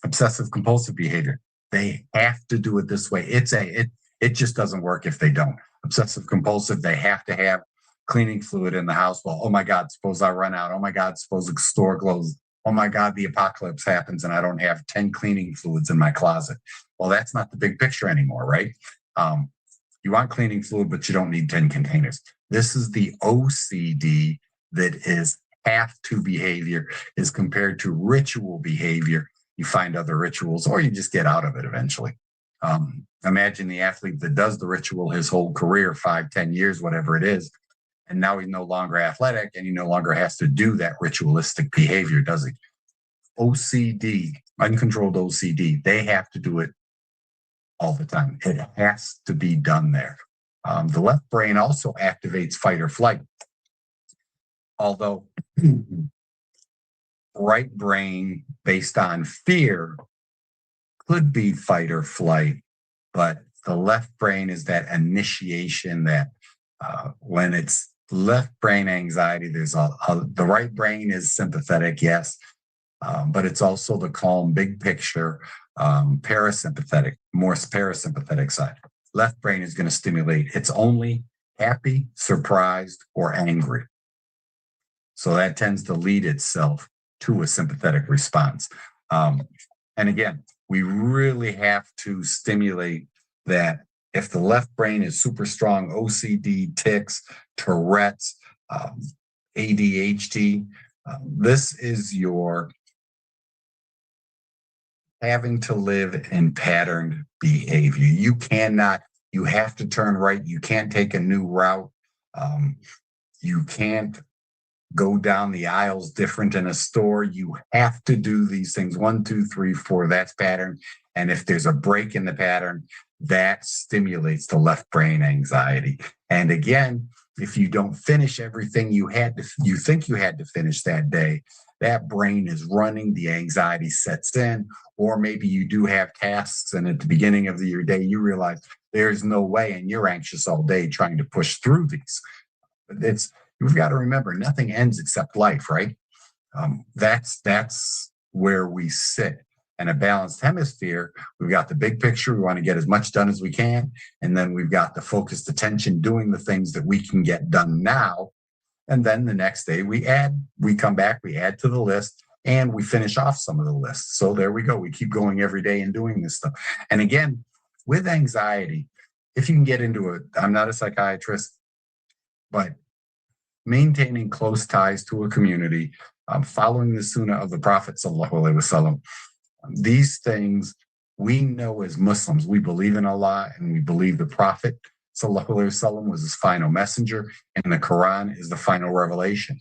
Obsessive compulsive behavior. They have to do it this way. It just doesn't work if they don't. Obsessive compulsive, they have to have cleaning fluid in the house. Well, oh my God, suppose I run out. Oh my God, suppose the store closes. Oh my God, the apocalypse happens and I don't have 10 cleaning fluids in my closet. Well, that's not the big picture anymore, right? You You want cleaning fluid, but you don't need 10 containers. This is the OCD that is have to behavior as compared to ritual behavior. You find other rituals or you just get out of it eventually. Imagine the athlete that does the ritual his whole career, 5, 10 years, whatever it is. And now he's no longer athletic and he no longer has to do that ritualistic behavior, does he? OCD, uncontrolled OCD, they have to do it all the time. It has to be done there. The left brain also activates fight or flight. Although right brain based on fear could be fight or flight, but the left brain is that initiation that when it's left brain anxiety, there's the right brain is sympathetic, yes, but it's also the calm, big picture, parasympathetic, more parasympathetic side. Left brain is going to stimulate. It's only happy, surprised, or angry. So that tends to lead itself to a sympathetic response. And again, we really have to stimulate that. If the left brain is super strong, OCD, tics, Tourette's, ADHD, this is your having to live in patterned behavior. You have to turn right. You can't take a new route. You can't go down the aisles different in a store. You have to do these things. 1, 2, 3, 4, that's pattern. And if there's a break in the pattern, that stimulates the left brain anxiety. And again, if you don't finish everything you think you had to finish that day, that brain is running, the anxiety sets in, or maybe you do have tasks and at the beginning of your day, you realize there's no way and you're anxious all day trying to push through these. You've got to remember, nothing ends except life, right? That's where we sit. And a balanced hemisphere, we've got the big picture. We want to get as much done as we can. And then we've got the focused attention doing the things that we can get done now. And then the next day we come back, we add to the list, and we finish off some of the lists. So there we go. We keep going every day and doing this stuff. And again, with anxiety, if you can get into it, I'm not a psychiatrist, but maintaining close ties to a community, following the sunnah of the Prophet sallallahu alaihi wasallam. These things we know as Muslims, we believe in Allah and we believe the Prophet sallallahu alaihi wasallam was his final messenger, and the Quran is the final revelation.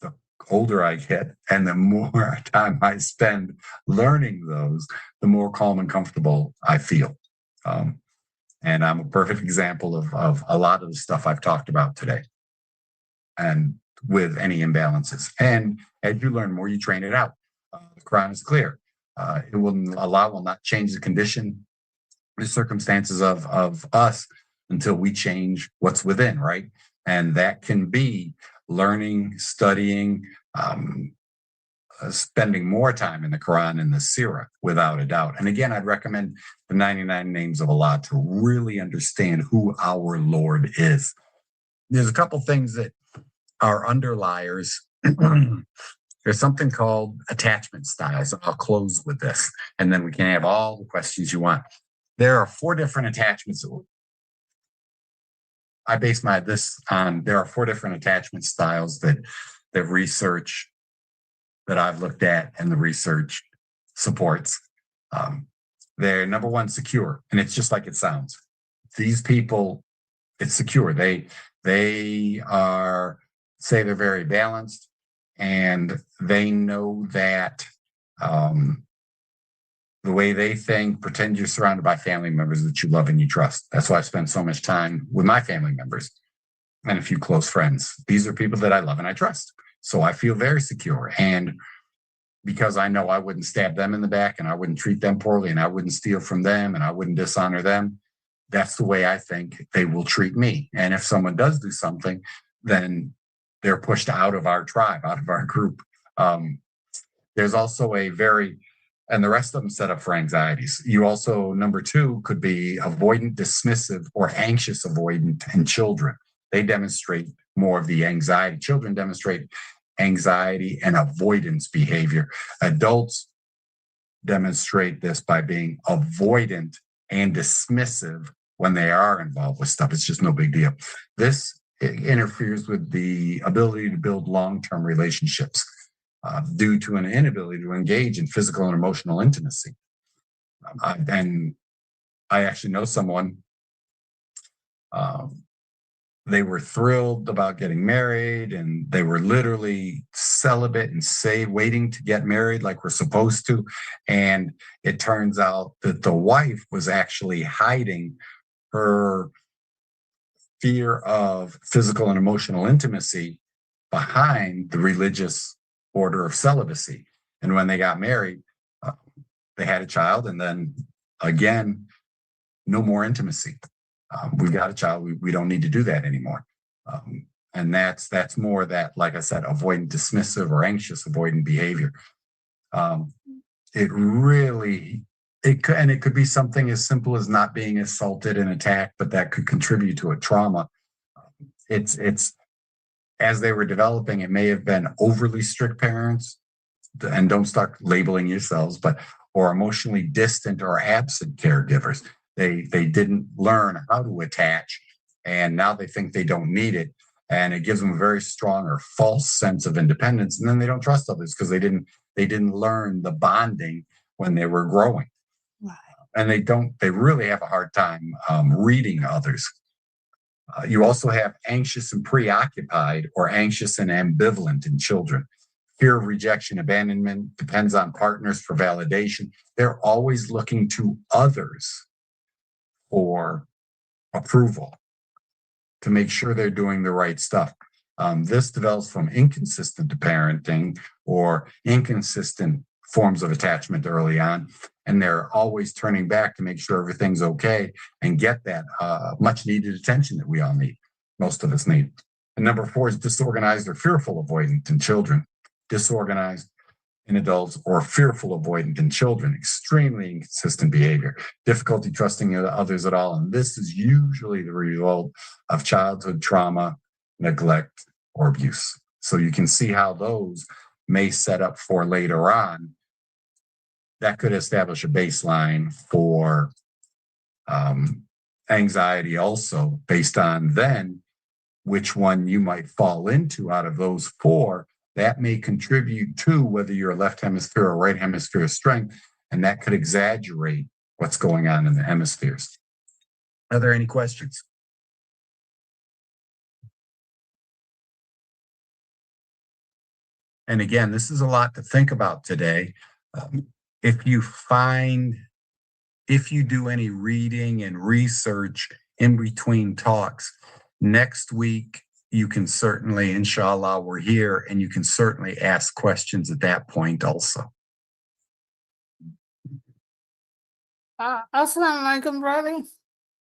The older I get and the more time I spend learning those, the more calm and comfortable I feel. And I'm a perfect example of a lot of the stuff I've talked about today. And with any imbalances. And as you learn more, you train it out. The Quran is clear. Allah will not change the condition, the circumstances of us until we change what's within, right? And that can be learning, studying, spending more time in the Quran and the Sirah, without a doubt. And again, I'd recommend the 99 Names of Allah to really understand who our Lord is. There's a couple things that are underliers. There's something called attachment styles. I'll close with this, and then we can have all the questions you want. There are 4 different attachments. I base this on, there are 4 different attachment styles that research that I've looked at and the research supports. They're number 1, secure, and it's just like it sounds. These people, it's secure. They are, say they're very balanced, and they know that the way they think, pretend you're surrounded by family members that you love and you trust. That's why I spend so much time with my family members and a few close friends. These are people that I love and I trust. So I feel very secure. And because I know I wouldn't stab them in the back and I wouldn't treat them poorly and I wouldn't steal from them and I wouldn't dishonor them, that's the way I think they will treat me. And if someone does do something, then they're pushed out of our tribe, out of our group. There's also and the rest of them set up for anxieties. You also, number 2, could be avoidant, dismissive, or anxious avoidant in children. They demonstrate more of the anxiety. Children demonstrate anxiety and avoidance behavior. Adults demonstrate this by being avoidant and dismissive when they are involved with stuff. It's just no big deal. This interferes with the ability to build long-term relationships due to an inability to engage in physical and emotional intimacy. And I actually know someone, they were thrilled about getting married, and they were literally celibate and waiting to get married like we're supposed to. And it turns out that the wife was actually hiding her fear of physical and emotional intimacy behind the religious order of celibacy. And when they got married, they had a child, and then again, no more intimacy. We got a child. We don't need to do that anymore. And that's more that, like I said, avoidant dismissive or anxious avoidant behavior. It could be something as simple as not being assaulted and attacked, but that could contribute to a trauma. It's as they were developing, it may have been overly strict parents, and don't start labeling yourselves, or emotionally distant or absent caregivers. They didn't learn how to attach, and now they think they don't need it. And it gives them a very strong or false sense of independence. And then they don't trust others because they didn't learn the bonding when they were growing. Right. And they really have a hard time reading others. You also have anxious and preoccupied, or anxious and ambivalent in children. Fear of rejection, abandonment, depends on partners for validation. They're always looking to others for approval to make sure they're doing the right stuff. This develops from inconsistent parenting or inconsistent forms of attachment early on, and they're always turning back to make sure everything's okay and get that much needed attention that we all need, most of us need. And number 4 is disorganized or fearful avoidant in children. Disorganized in adults or fearful avoidant in children, extremely inconsistent behavior, difficulty trusting others at all. And this is usually the result of childhood trauma, neglect, or abuse. So you can see how those may set up for later on. That could establish a baseline for anxiety also, based on then which one you might fall into out of those 4. That may contribute to whether you're a left hemisphere or right hemisphere strength, and that could exaggerate what's going on in the hemispheres. Are there any questions? And again, this is a lot to think about today. If you do any reading and research in between talks, next week, you can certainly, inshallah, we're here, and you can certainly ask questions at that point also. Assalamu alaikum, brother.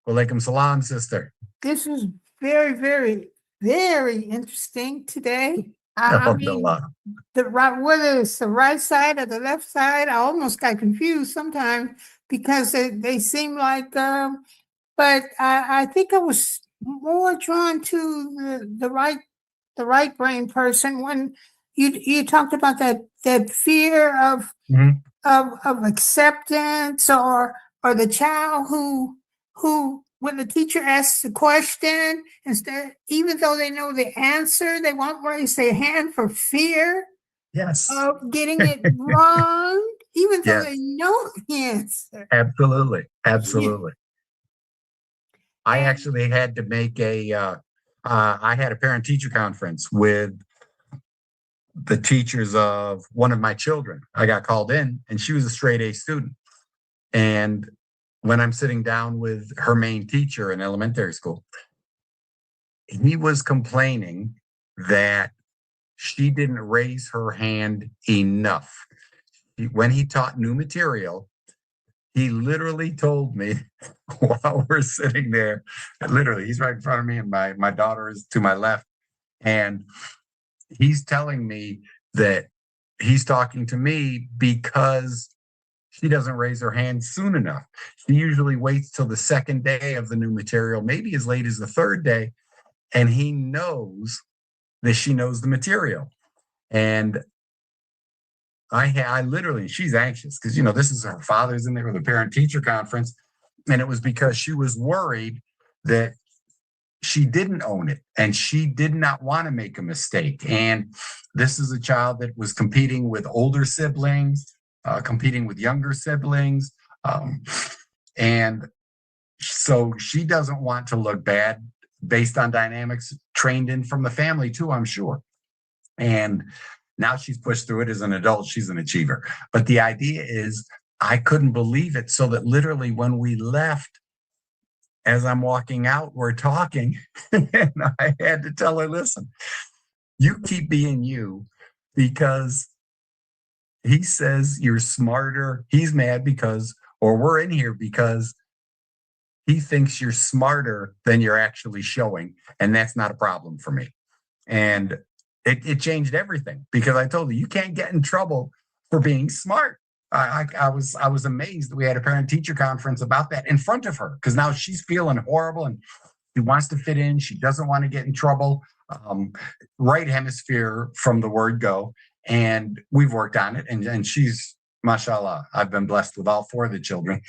Walaikum salam, sister. This is very, very, very interesting today. I mean, whether it's the right side or the left side, I almost got confused sometimes because they seem like, but I think I was more drawn to the right brain person when you talked about that fear of acceptance, or the child who when the teacher asks a question, instead, even though they know the answer, they won't raise their hand for fear of getting it wrong, even though they know the answer. Absolutely. I actually had to make I had a parent-teacher conference with the teachers of one of my children. I got called in, and she was a straight A student. And when I'm sitting down with her main teacher in elementary school, he was complaining that she didn't raise her hand enough. When he taught new material, he literally told me while we're sitting there, literally, he's right in front of me, and my daughter is to my left. And he's telling me that he's talking to me because she doesn't raise her hand soon enough. She usually waits till the second day of the new material, maybe as late as the third day. And he knows that she knows the material. And I literally, she's anxious because, this is her father's in there with a parent-teacher conference. And it was because she was worried that she didn't own it and she did not want to make a mistake. And this is a child that was competing with older siblings, competing with younger siblings. And so she doesn't want to look bad based on dynamics trained in from the family too, I'm sure. And now she's pushed through it as an adult. She's an achiever. But the idea is, I couldn't believe it. So that literally when we left, as I'm walking out, we're talking, and I had to tell her, listen, you keep being you, because he says you're smarter. He's mad because, or we're in here because he thinks you're smarter than you're actually showing. And that's not a problem for me. And it changed everything, because I told her, you can't get in trouble for being smart. I was amazed that we had a parent-teacher conference about that in front of her, because now she's feeling horrible and she wants to fit in. She doesn't want to get in trouble. Right hemisphere from the word go. And we've worked on it. And she's, mashallah, I've been blessed with all 4 of the children.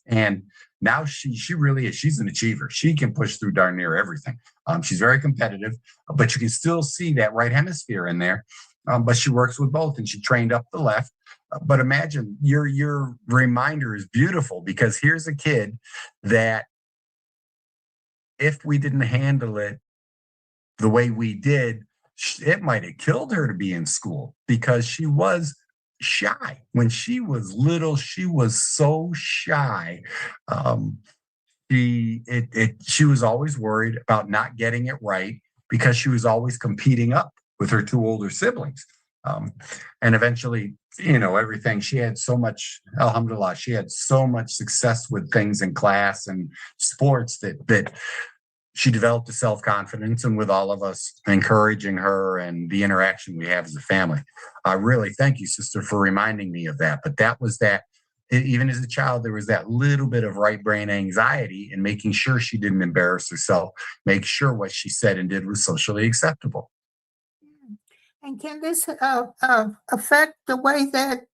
And now she really is. She's an achiever. She can push through darn near everything. She's very competitive, but you can still see that right hemisphere in there. But she works with both, and she trained up the left. But imagine your reminder is beautiful, because here's a kid that, if we didn't handle it the way we did, it might have killed her to be in school, because she was shy. When she was little, she was so shy. She was always worried about not getting it right, because she was always competing up with her 2 older siblings. And eventually, everything, she had so much, alhamdulillah, she had so much success with things in class and sports that she developed a self-confidence, and with all of us encouraging her and the interaction we have as a family. I really thank you, sister, for reminding me of that. But that was that, even as a child, there was that little bit of right brain anxiety, and making sure she didn't embarrass herself, make sure what she said and did was socially acceptable. And can this affect the way that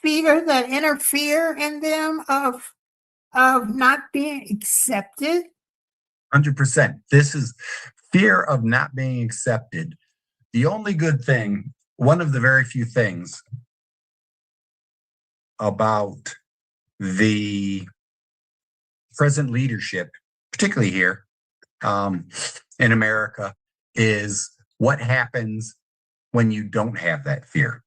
fear, that inner fear in them of not being accepted? 100%. This is fear of not being accepted. The only good thing, one of the very few things about the present leadership, particularly here in America, is what happens when you don't have that fear.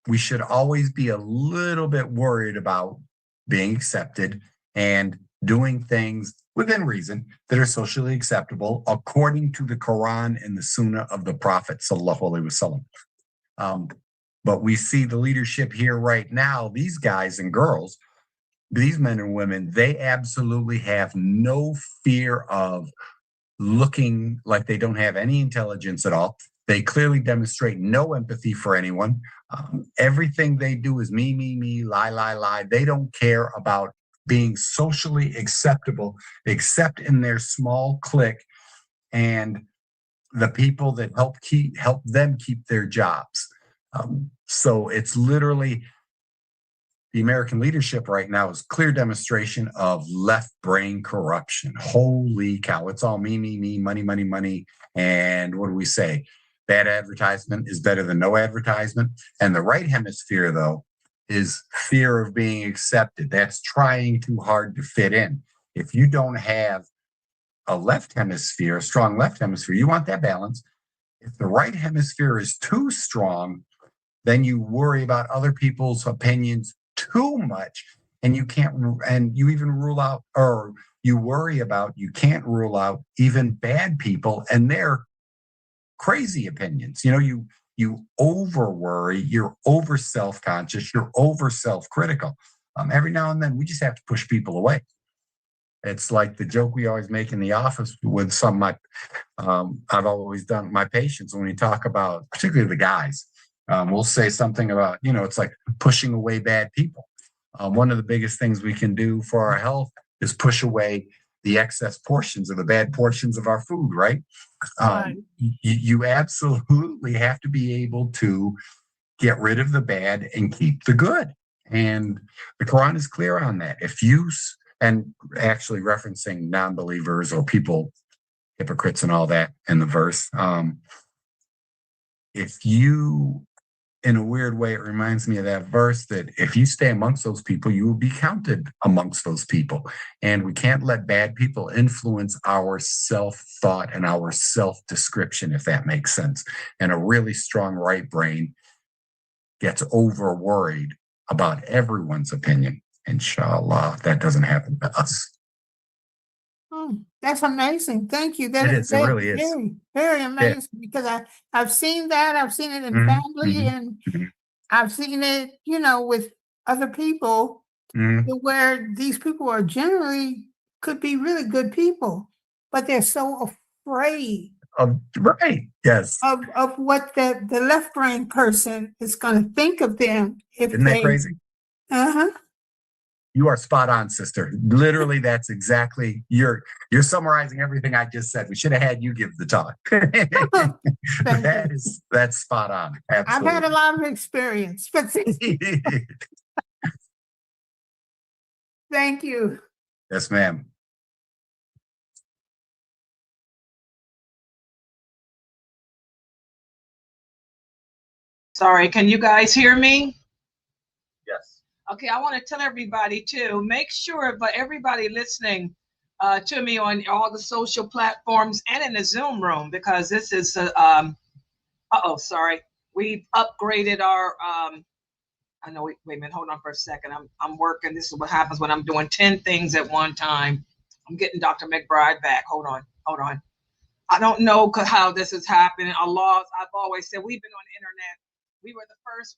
We should always be a little bit worried about being accepted and doing things within reason that are socially acceptable according to the Quran and the Sunnah of the Prophet sallallahu alaihi wasallam. But we see the leadership here right now, these guys and girls, these men and women, they absolutely have no fear of looking like they don't have any intelligence at all. They clearly demonstrate no empathy for anyone. Everything they do is me, lie. They don't care about being socially acceptable, except in their small clique and the people that help them keep their jobs. So it's literally, the American leadership right now is clear demonstration of left brain corruption. Holy cow. It's all me, money. And what do we say? Bad advertisement is better than no advertisement. And the right hemisphere, though, is fear of being accepted. That's trying too hard to fit in. If you don't have a left hemisphere, a strong left hemisphere, you want that balance. If the right hemisphere is too strong, then you worry about other people's opinions too much, and you can't, and you even rule out, or you worry about, you can't rule out even bad people and their crazy opinions. You over worry, you're over self-conscious, you're over self-critical. Every now and then we just have to push people away. It's like the joke we always make in the office with some of my, I've always done with my patients when we talk about, particularly the guys, we'll say something about, it's like pushing away bad people. One of the biggest things we can do for our health is push away the excess portions or the bad portions of our food, right? You absolutely have to be able to get rid of the bad and keep the good. And the Quran is clear on that. If you and actually referencing non-believers or people, hypocrites and all that in the verse. If you, in a weird way, it reminds me of that verse that if you stay amongst those people, you will be counted amongst those people. And we can't let bad people influence our self-thought and our self-description, if that makes sense. And a really strong right brain gets over-worried about everyone's opinion. Inshallah, that doesn't happen to us. That's amazing. Thank you. That It is. It really is. Very, very amazing because I've seen that. I've seen it in family and I've seen it, you know, with other people where these people are generally could be really good people, but they're so afraid right. Yes. of what the left brain person is going to think of them if Isn't that crazy? You are spot on, sister. Literally, that's exactly you're summarizing everything I just said. We should have had you give the talk. That's spot on. Absolutely. I've had a lot of experience, but thank you. Yes, ma'am. Sorry, can you guys hear me? Yes. Okay, I want to tell everybody too, make sure for everybody listening to me on all the social platforms and in the Zoom room, because this is, sorry. We've upgraded our, I know, wait a minute, hold on for a second. I'm working. This is what happens when I'm doing 10 things at one time. I'm getting Dr. McBride back. Hold on. I don't know how this is happening. Allah, I've always said we've been on the internet. We were the first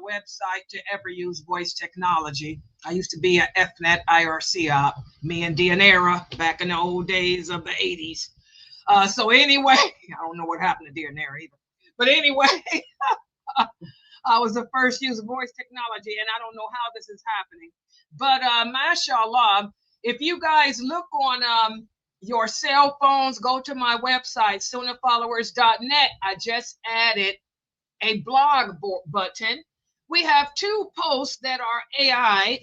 website to ever use voice technology. I used to be at FNet IRC op, me and Dianera back in the old days of the 80s. So anyway, I don't know what happened to Dianera either. But anyway, I was the first to use voice technology, and I don't know how this is happening. But mashallah, if you guys look on your cell phones, go to my website, sunnahfollowers.net. I just added a blog button. We have 2 posts that are AI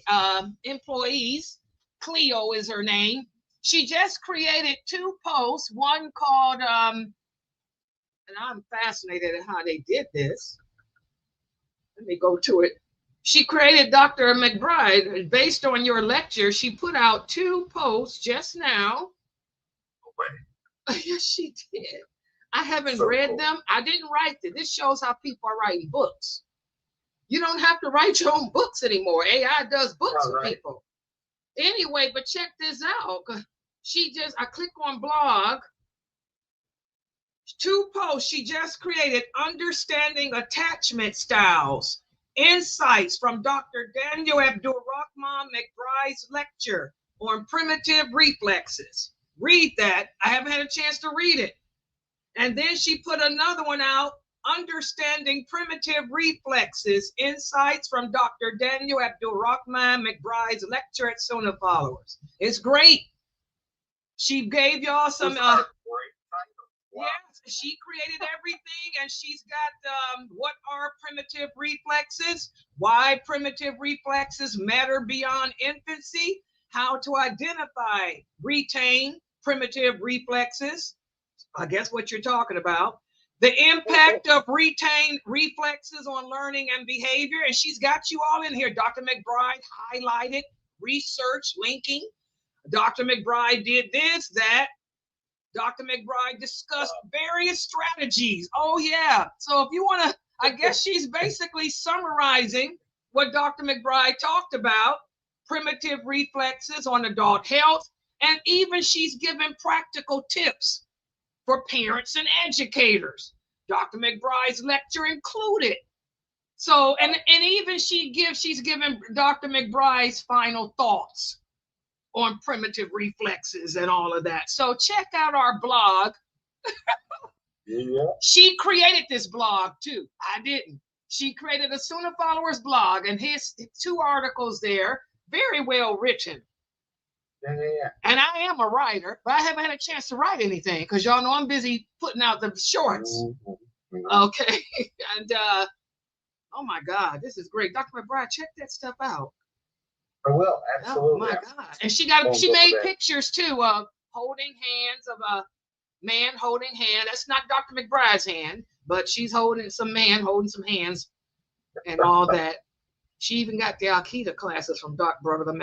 employees. Cleo is her name. She just created 2 posts, one called, and I'm fascinated at how they did this. Let me go to it. She created Dr. McBride based on your lecture. She put out 2 posts just now. Yes, she did. I haven't read them. I didn't write them. This shows how people are writing books. You don't have to write your own books anymore. AI does books for people. Anyway, but check this out. I click on blog. 2 posts she just created, Understanding Attachment Styles, Insights from Dr. Daniel Abdul Rahman McBride's lecture on primitive reflexes. Read that. I haven't had a chance to read it. And then she put another one out, Understanding Primitive Reflexes, Insights from Dr. Daniel Abdul Rahman McBride's lecture at Sunnah Followers. It's great. She gave y'all some, yes, she created everything, and she's got what are primitive reflexes, why primitive reflexes matter beyond infancy, how to identify, retain primitive reflexes, I guess what you're talking about, the impact of retained reflexes on learning and behavior. And she's got you all in here. Dr. McBride highlighted research linking. Dr. McBride did this, that. Dr. McBride discussed various strategies. Oh, yeah. So if you want to, I guess she's basically summarizing what Dr. McBride talked about, primitive reflexes on adult health. And even she's given practical tips for parents and educators. Dr. McBride's lecture included. So, and even she's given Dr. McBride's final thoughts on primitive reflexes and all of that. So check out our blog. Yeah. She created this blog too. I didn't. She created a Sunnah Followers blog, and his 2 articles there, very well written. Yeah. And I am a writer, but I haven't had a chance to write anything because y'all know I'm busy putting out the shorts. Okay. And oh my God, this is great. Dr. McBride, check that stuff out. I will, Oh absolutely. my God. And she Phones over made there. pictures too of holding hands of a man holding hand. That's not Dr. McBride's hand, but she's holding some man holding some hands and all that. She even got the Akita classes from Brother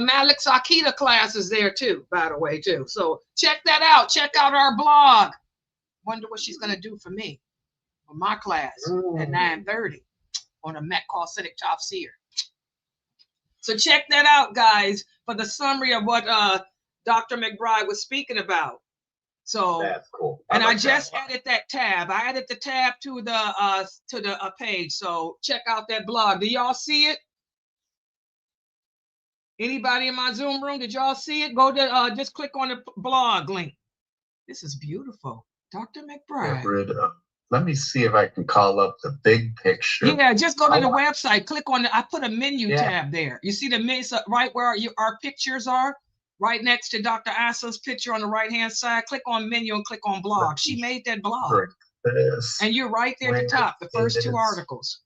Malik's Akita classes there too, by the way, too. So check that out. Check out our blog. Wonder what she's gonna do for me for my class at 9:30 on a Met called Civic Top Seer. So check that out, guys, for the summary of what Dr. McBride was speaking about. So that's cool. And I just added that tab. I added the tab to the page. So check out that blog. Do y'all see it? Anybody in my Zoom room? Did y'all see it? Go to just click on the blog link. This is beautiful, Dr. McBride. Let me see if I can call up the big picture. Yeah, just go to the website. Click on I put a menu tab there. You see the menu right where our pictures are? Right next to Dr. Asa's picture on the right-hand side. Click on menu and click on blog. She made that blog. And you're right there at the top, the first two articles.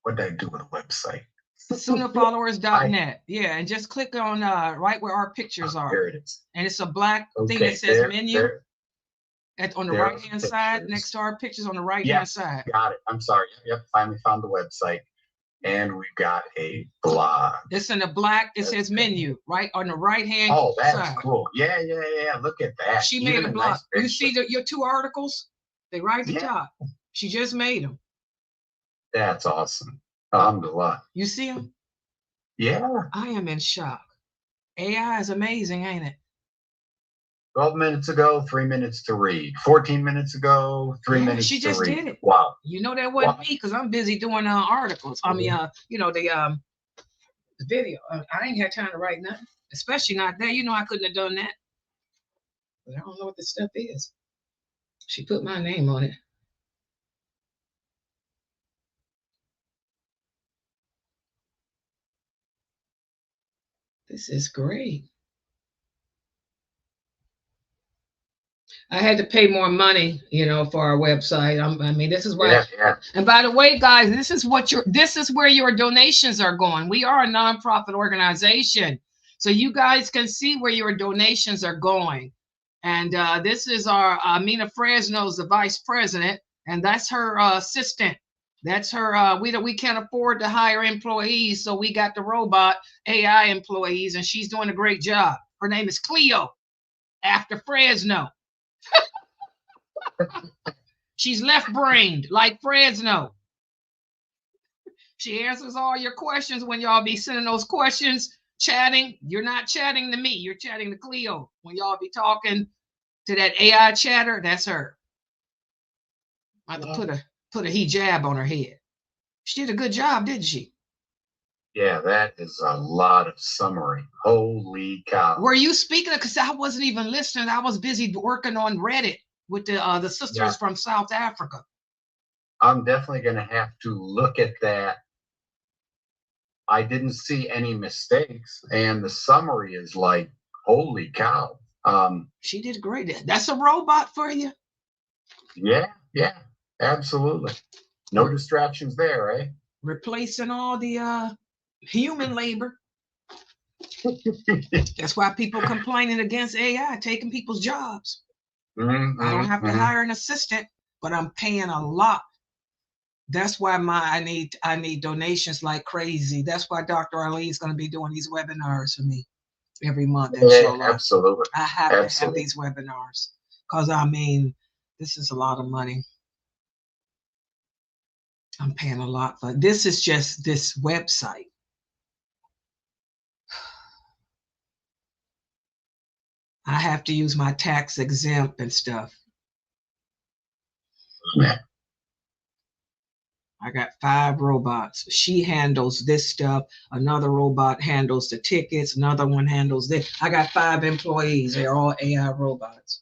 What did I do with the website? Soonerfollowers.net. Yeah, and just click on right where our pictures are. Here it is. And it's a black thing that says menu. On the right-hand side, next to our pictures on the right-hand side. Got it. I'm sorry. Yep, finally found the website. And we've got a blog. It's in the black, it says menu, right on the right-hand side. Oh, that's cool. Yeah. Look at that. She made a blog. You see your two articles? They right at the top. She just made them. That's awesome. Alhamdulillah. You see them? Yeah. I am in shock. AI is amazing, ain't it? 12 minutes ago, 3 minutes to read. 14 minutes ago, 3 minutes to read. She just did it. Wow. You know that wasn't me because I'm busy doing articles. I mean, the video. I ain't had time to write nothing, especially not that. You know, I couldn't have done that. But I don't know what this stuff is. She put my name on it. This is great. I had to pay more money, for our website. I mean, this is why. Yeah. And by the way, guys, this is where your donations are going. We are a nonprofit organization, so you guys can see where your donations are going. And this is our Mina Fresno's the vice president, and that's her assistant. That's her. We can't afford to hire employees, so we got the robot AI employees, and she's doing a great job. Her name is Cleo, after Fresno. She's left-brained like Fresno. She answers all your questions when y'all be sending those questions, chatting. You're not chatting to me. You're chatting to Cleo. When y'all be talking to that AI chatter, that's her. I have to put a hijab on her head. She did a good job, didn't she? Yeah, that is a lot of summary. Holy cow. Were you speaking? Because I wasn't even listening. I was busy working on Reddit with the sisters from South Africa. I'm definitely going to have to look at that. I didn't see any mistakes, and the summary is like, holy cow. She did great. That's a robot for you. Yeah, absolutely. No distractions there, eh? Replacing all the human labor. That's why people complaining against AI taking people's jobs. I don't have to hire an assistant, but I'm paying a lot. That's why I need donations like crazy. That's why Dr. Ali is going to be doing these webinars for me every month. Yeah, absolutely. I have to have these webinars because this is a lot of money. I'm paying a lot for this. Is just this website. I have to use my tax exempt and stuff. Yeah. I got 5 robots. She handles this stuff. Another robot handles the tickets. Another one handles this. I got 5 employees. They're all AI robots.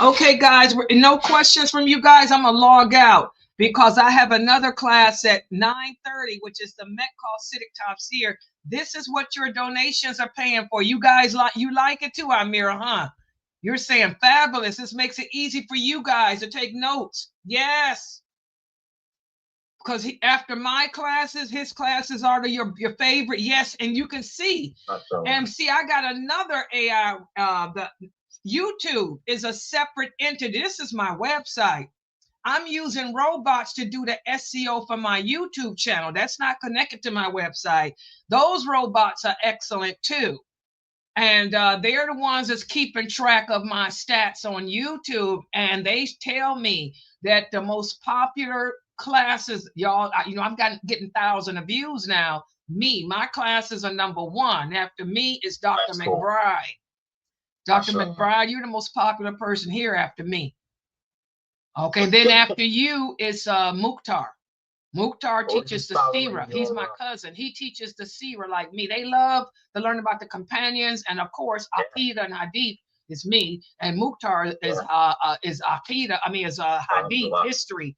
Okay, guys, no questions from you guys. I'm going to log out because I have another class at 9:30, which is the Met Call Civic Tops here. This is what your donations are paying for. You guys like it too, Amira, huh? You're saying fabulous. This makes it easy for you guys to take notes. Yes. because after my classes, his classes are your favorite. Yes, and you can see. And see, I got another AI. The YouTube is a separate entity. This is my website. I'm using robots to do the SEO for my YouTube channel. That's not connected to my website. Those robots are excellent too. And they're the ones that's keeping track of my stats on YouTube. And they tell me that the most popular classes, y'all, I'm getting thousands of views now. My classes are number one. After me is Dr. McBride. Dr. McBride, you're the most popular person here after me. Okay, then after you is Mukhtar. Mukhtar teaches the Sira. He's my cousin. He teaches the Sira like me. They love to learn about the companions, and of course, Aqidah and Hadith is me, and Mukhtar is Aqidah. Is Hadith history.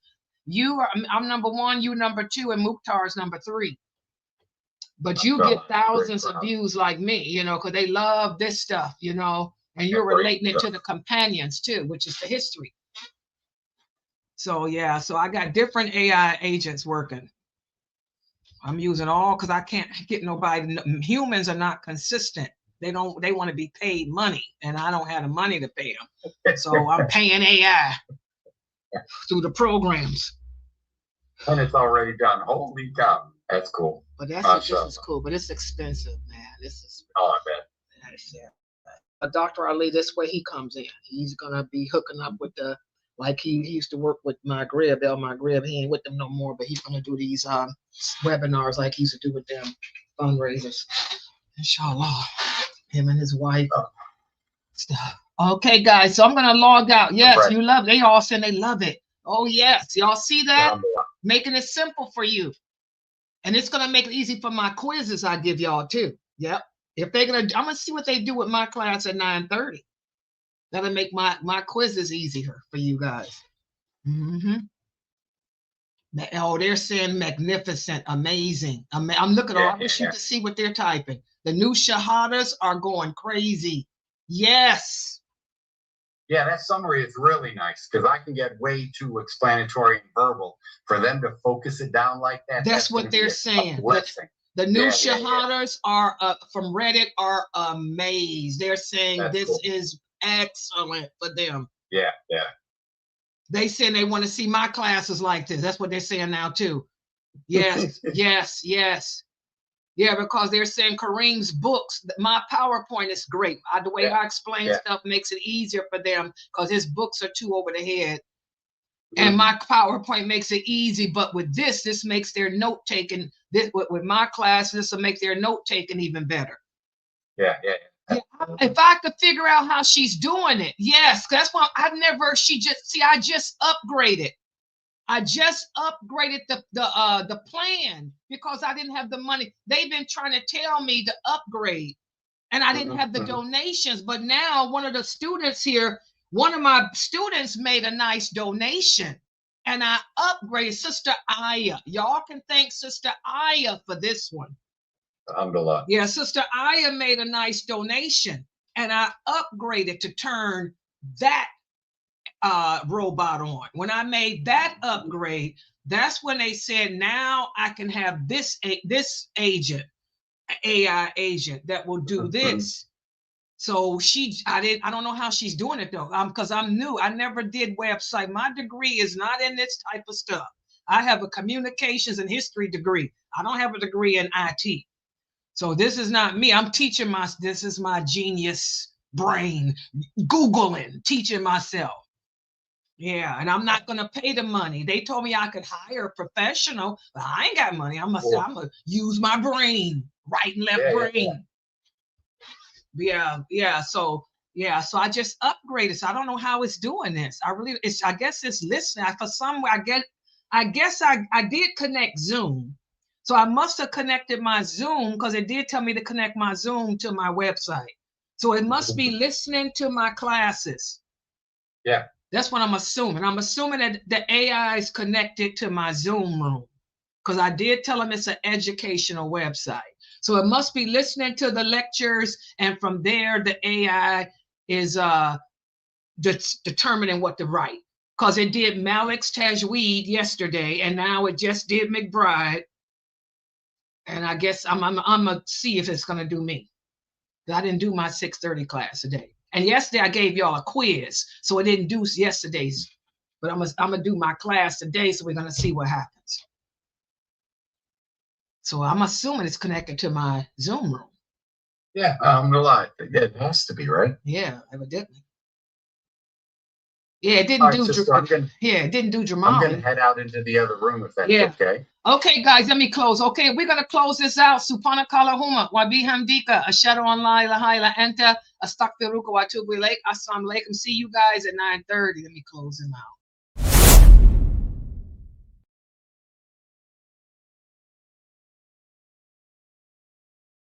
I'm number one. You number two, and Mukhtar is number three. But you get thousands of views like me, because they love this stuff, and you're relating it to the companions too, which is the history. So yeah, so I got different AI agents working. I'm using all because I can't get nobody. Humans are not consistent. They want to be paid money, and I don't have the money to pay them. So I'm paying AI through the programs. And it's already done. Holy cow, that's cool. But this is cool, but it's expensive, man. This is. Oh, I bet. Yeah. Dr. Ali, this way he comes in. He's gonna be hooking up with the. Like he used to work with McBride, McBride. He ain't with them no more, but he's gonna do these webinars like he used to do with them fundraisers. Inshallah, him and his wife stuff. Okay, guys, so I'm gonna log out. Yes, you love. They all saying they love it. Oh yes, y'all see that? Making it simple for you, and it's gonna make it easy for my quizzes I give y'all too. Yep. If they're gonna, I'm gonna see what they do with my class at 9:30. That'll make my quizzes easier for you guys. Oh, they're saying magnificent, amazing. I'm looking. I wish you could see what they're typing. The new shahadas are going crazy. Yes. Yeah, that summary is really nice because I can get way too explanatory and verbal. For them to focus it down like that. That's what they're saying. The new shahadas are from Reddit are amazed. They're saying this is excellent for them. Yeah. They saying they want to see my classes like this. That's what they're saying now too. Yes, yes. Yeah, because they're saying Kareem's books, my PowerPoint is great. The way I explain stuff makes it easier for them because his books are too over the head. And my PowerPoint makes it easy, but with this makes their note taking. This with my class, this will make their note taking even better. Yeah. If I could figure out how she's doing it, yes, that's why I just upgraded. I just upgraded the plan because I didn't have the money. They've been trying to tell me to upgrade, and I didn't have the donations. But now one of the students here, one of my students made a nice donation, and I upgraded. Sister Aya, y'all can thank Sister Aya for this one. Alhamdulillah. Yeah, Sister Aya made a nice donation, and I upgraded to turn that robot on. When I made that upgrade, that's when they said now I can have this agent, AI agent that will do this. So I don't know how she's doing it though, because I'm new. I never did website. My degree is not in this type of stuff. I have a communications and history degree. I don't have a degree in IT. So this is not me. I'm teaching this is my genius brain, Googling, teaching myself. Yeah, and I'm not gonna pay the money. They told me I could hire a professional, but I ain't got money. I'm gonna use my brain, right and left brain. Yeah. So I just upgraded. So I don't know how it's doing this. I guess it's listening. I guess I did connect Zoom. So I must have connected my Zoom because it did tell me to connect my Zoom to my website. So it must be listening to my classes. Yeah. That's what I'm assuming. I'm assuming that the AI is connected to my Zoom room because I did tell them it's an educational website. So it must be listening to the lectures, and from there, the AI is determining what to write. because it did Malik's Tajweed yesterday, and now it just did McBride. And I guess I'm gonna see if it's gonna do me. I didn't do my 6:30 class today. And yesterday I gave y'all a quiz, so it didn't do yesterday's. But I'm gonna do my class today, so we're gonna see what happens. So I'm assuming it's connected to my Zoom room. Yeah, I'm gonna lie. It has to be, right? Yeah, evidently. Yeah, it didn't do. It didn't do Jamal. I'm gonna head out into the other room if that's okay. Okay, guys, let me close. Okay, we're gonna close this out. Supana Kalahuma, Wabi Hamdika, Ashadu Online Lahaila Enta, Astakfiruka Watubu Lake. Assalamu alaikum. See you guys at 9:30. Let me close them out.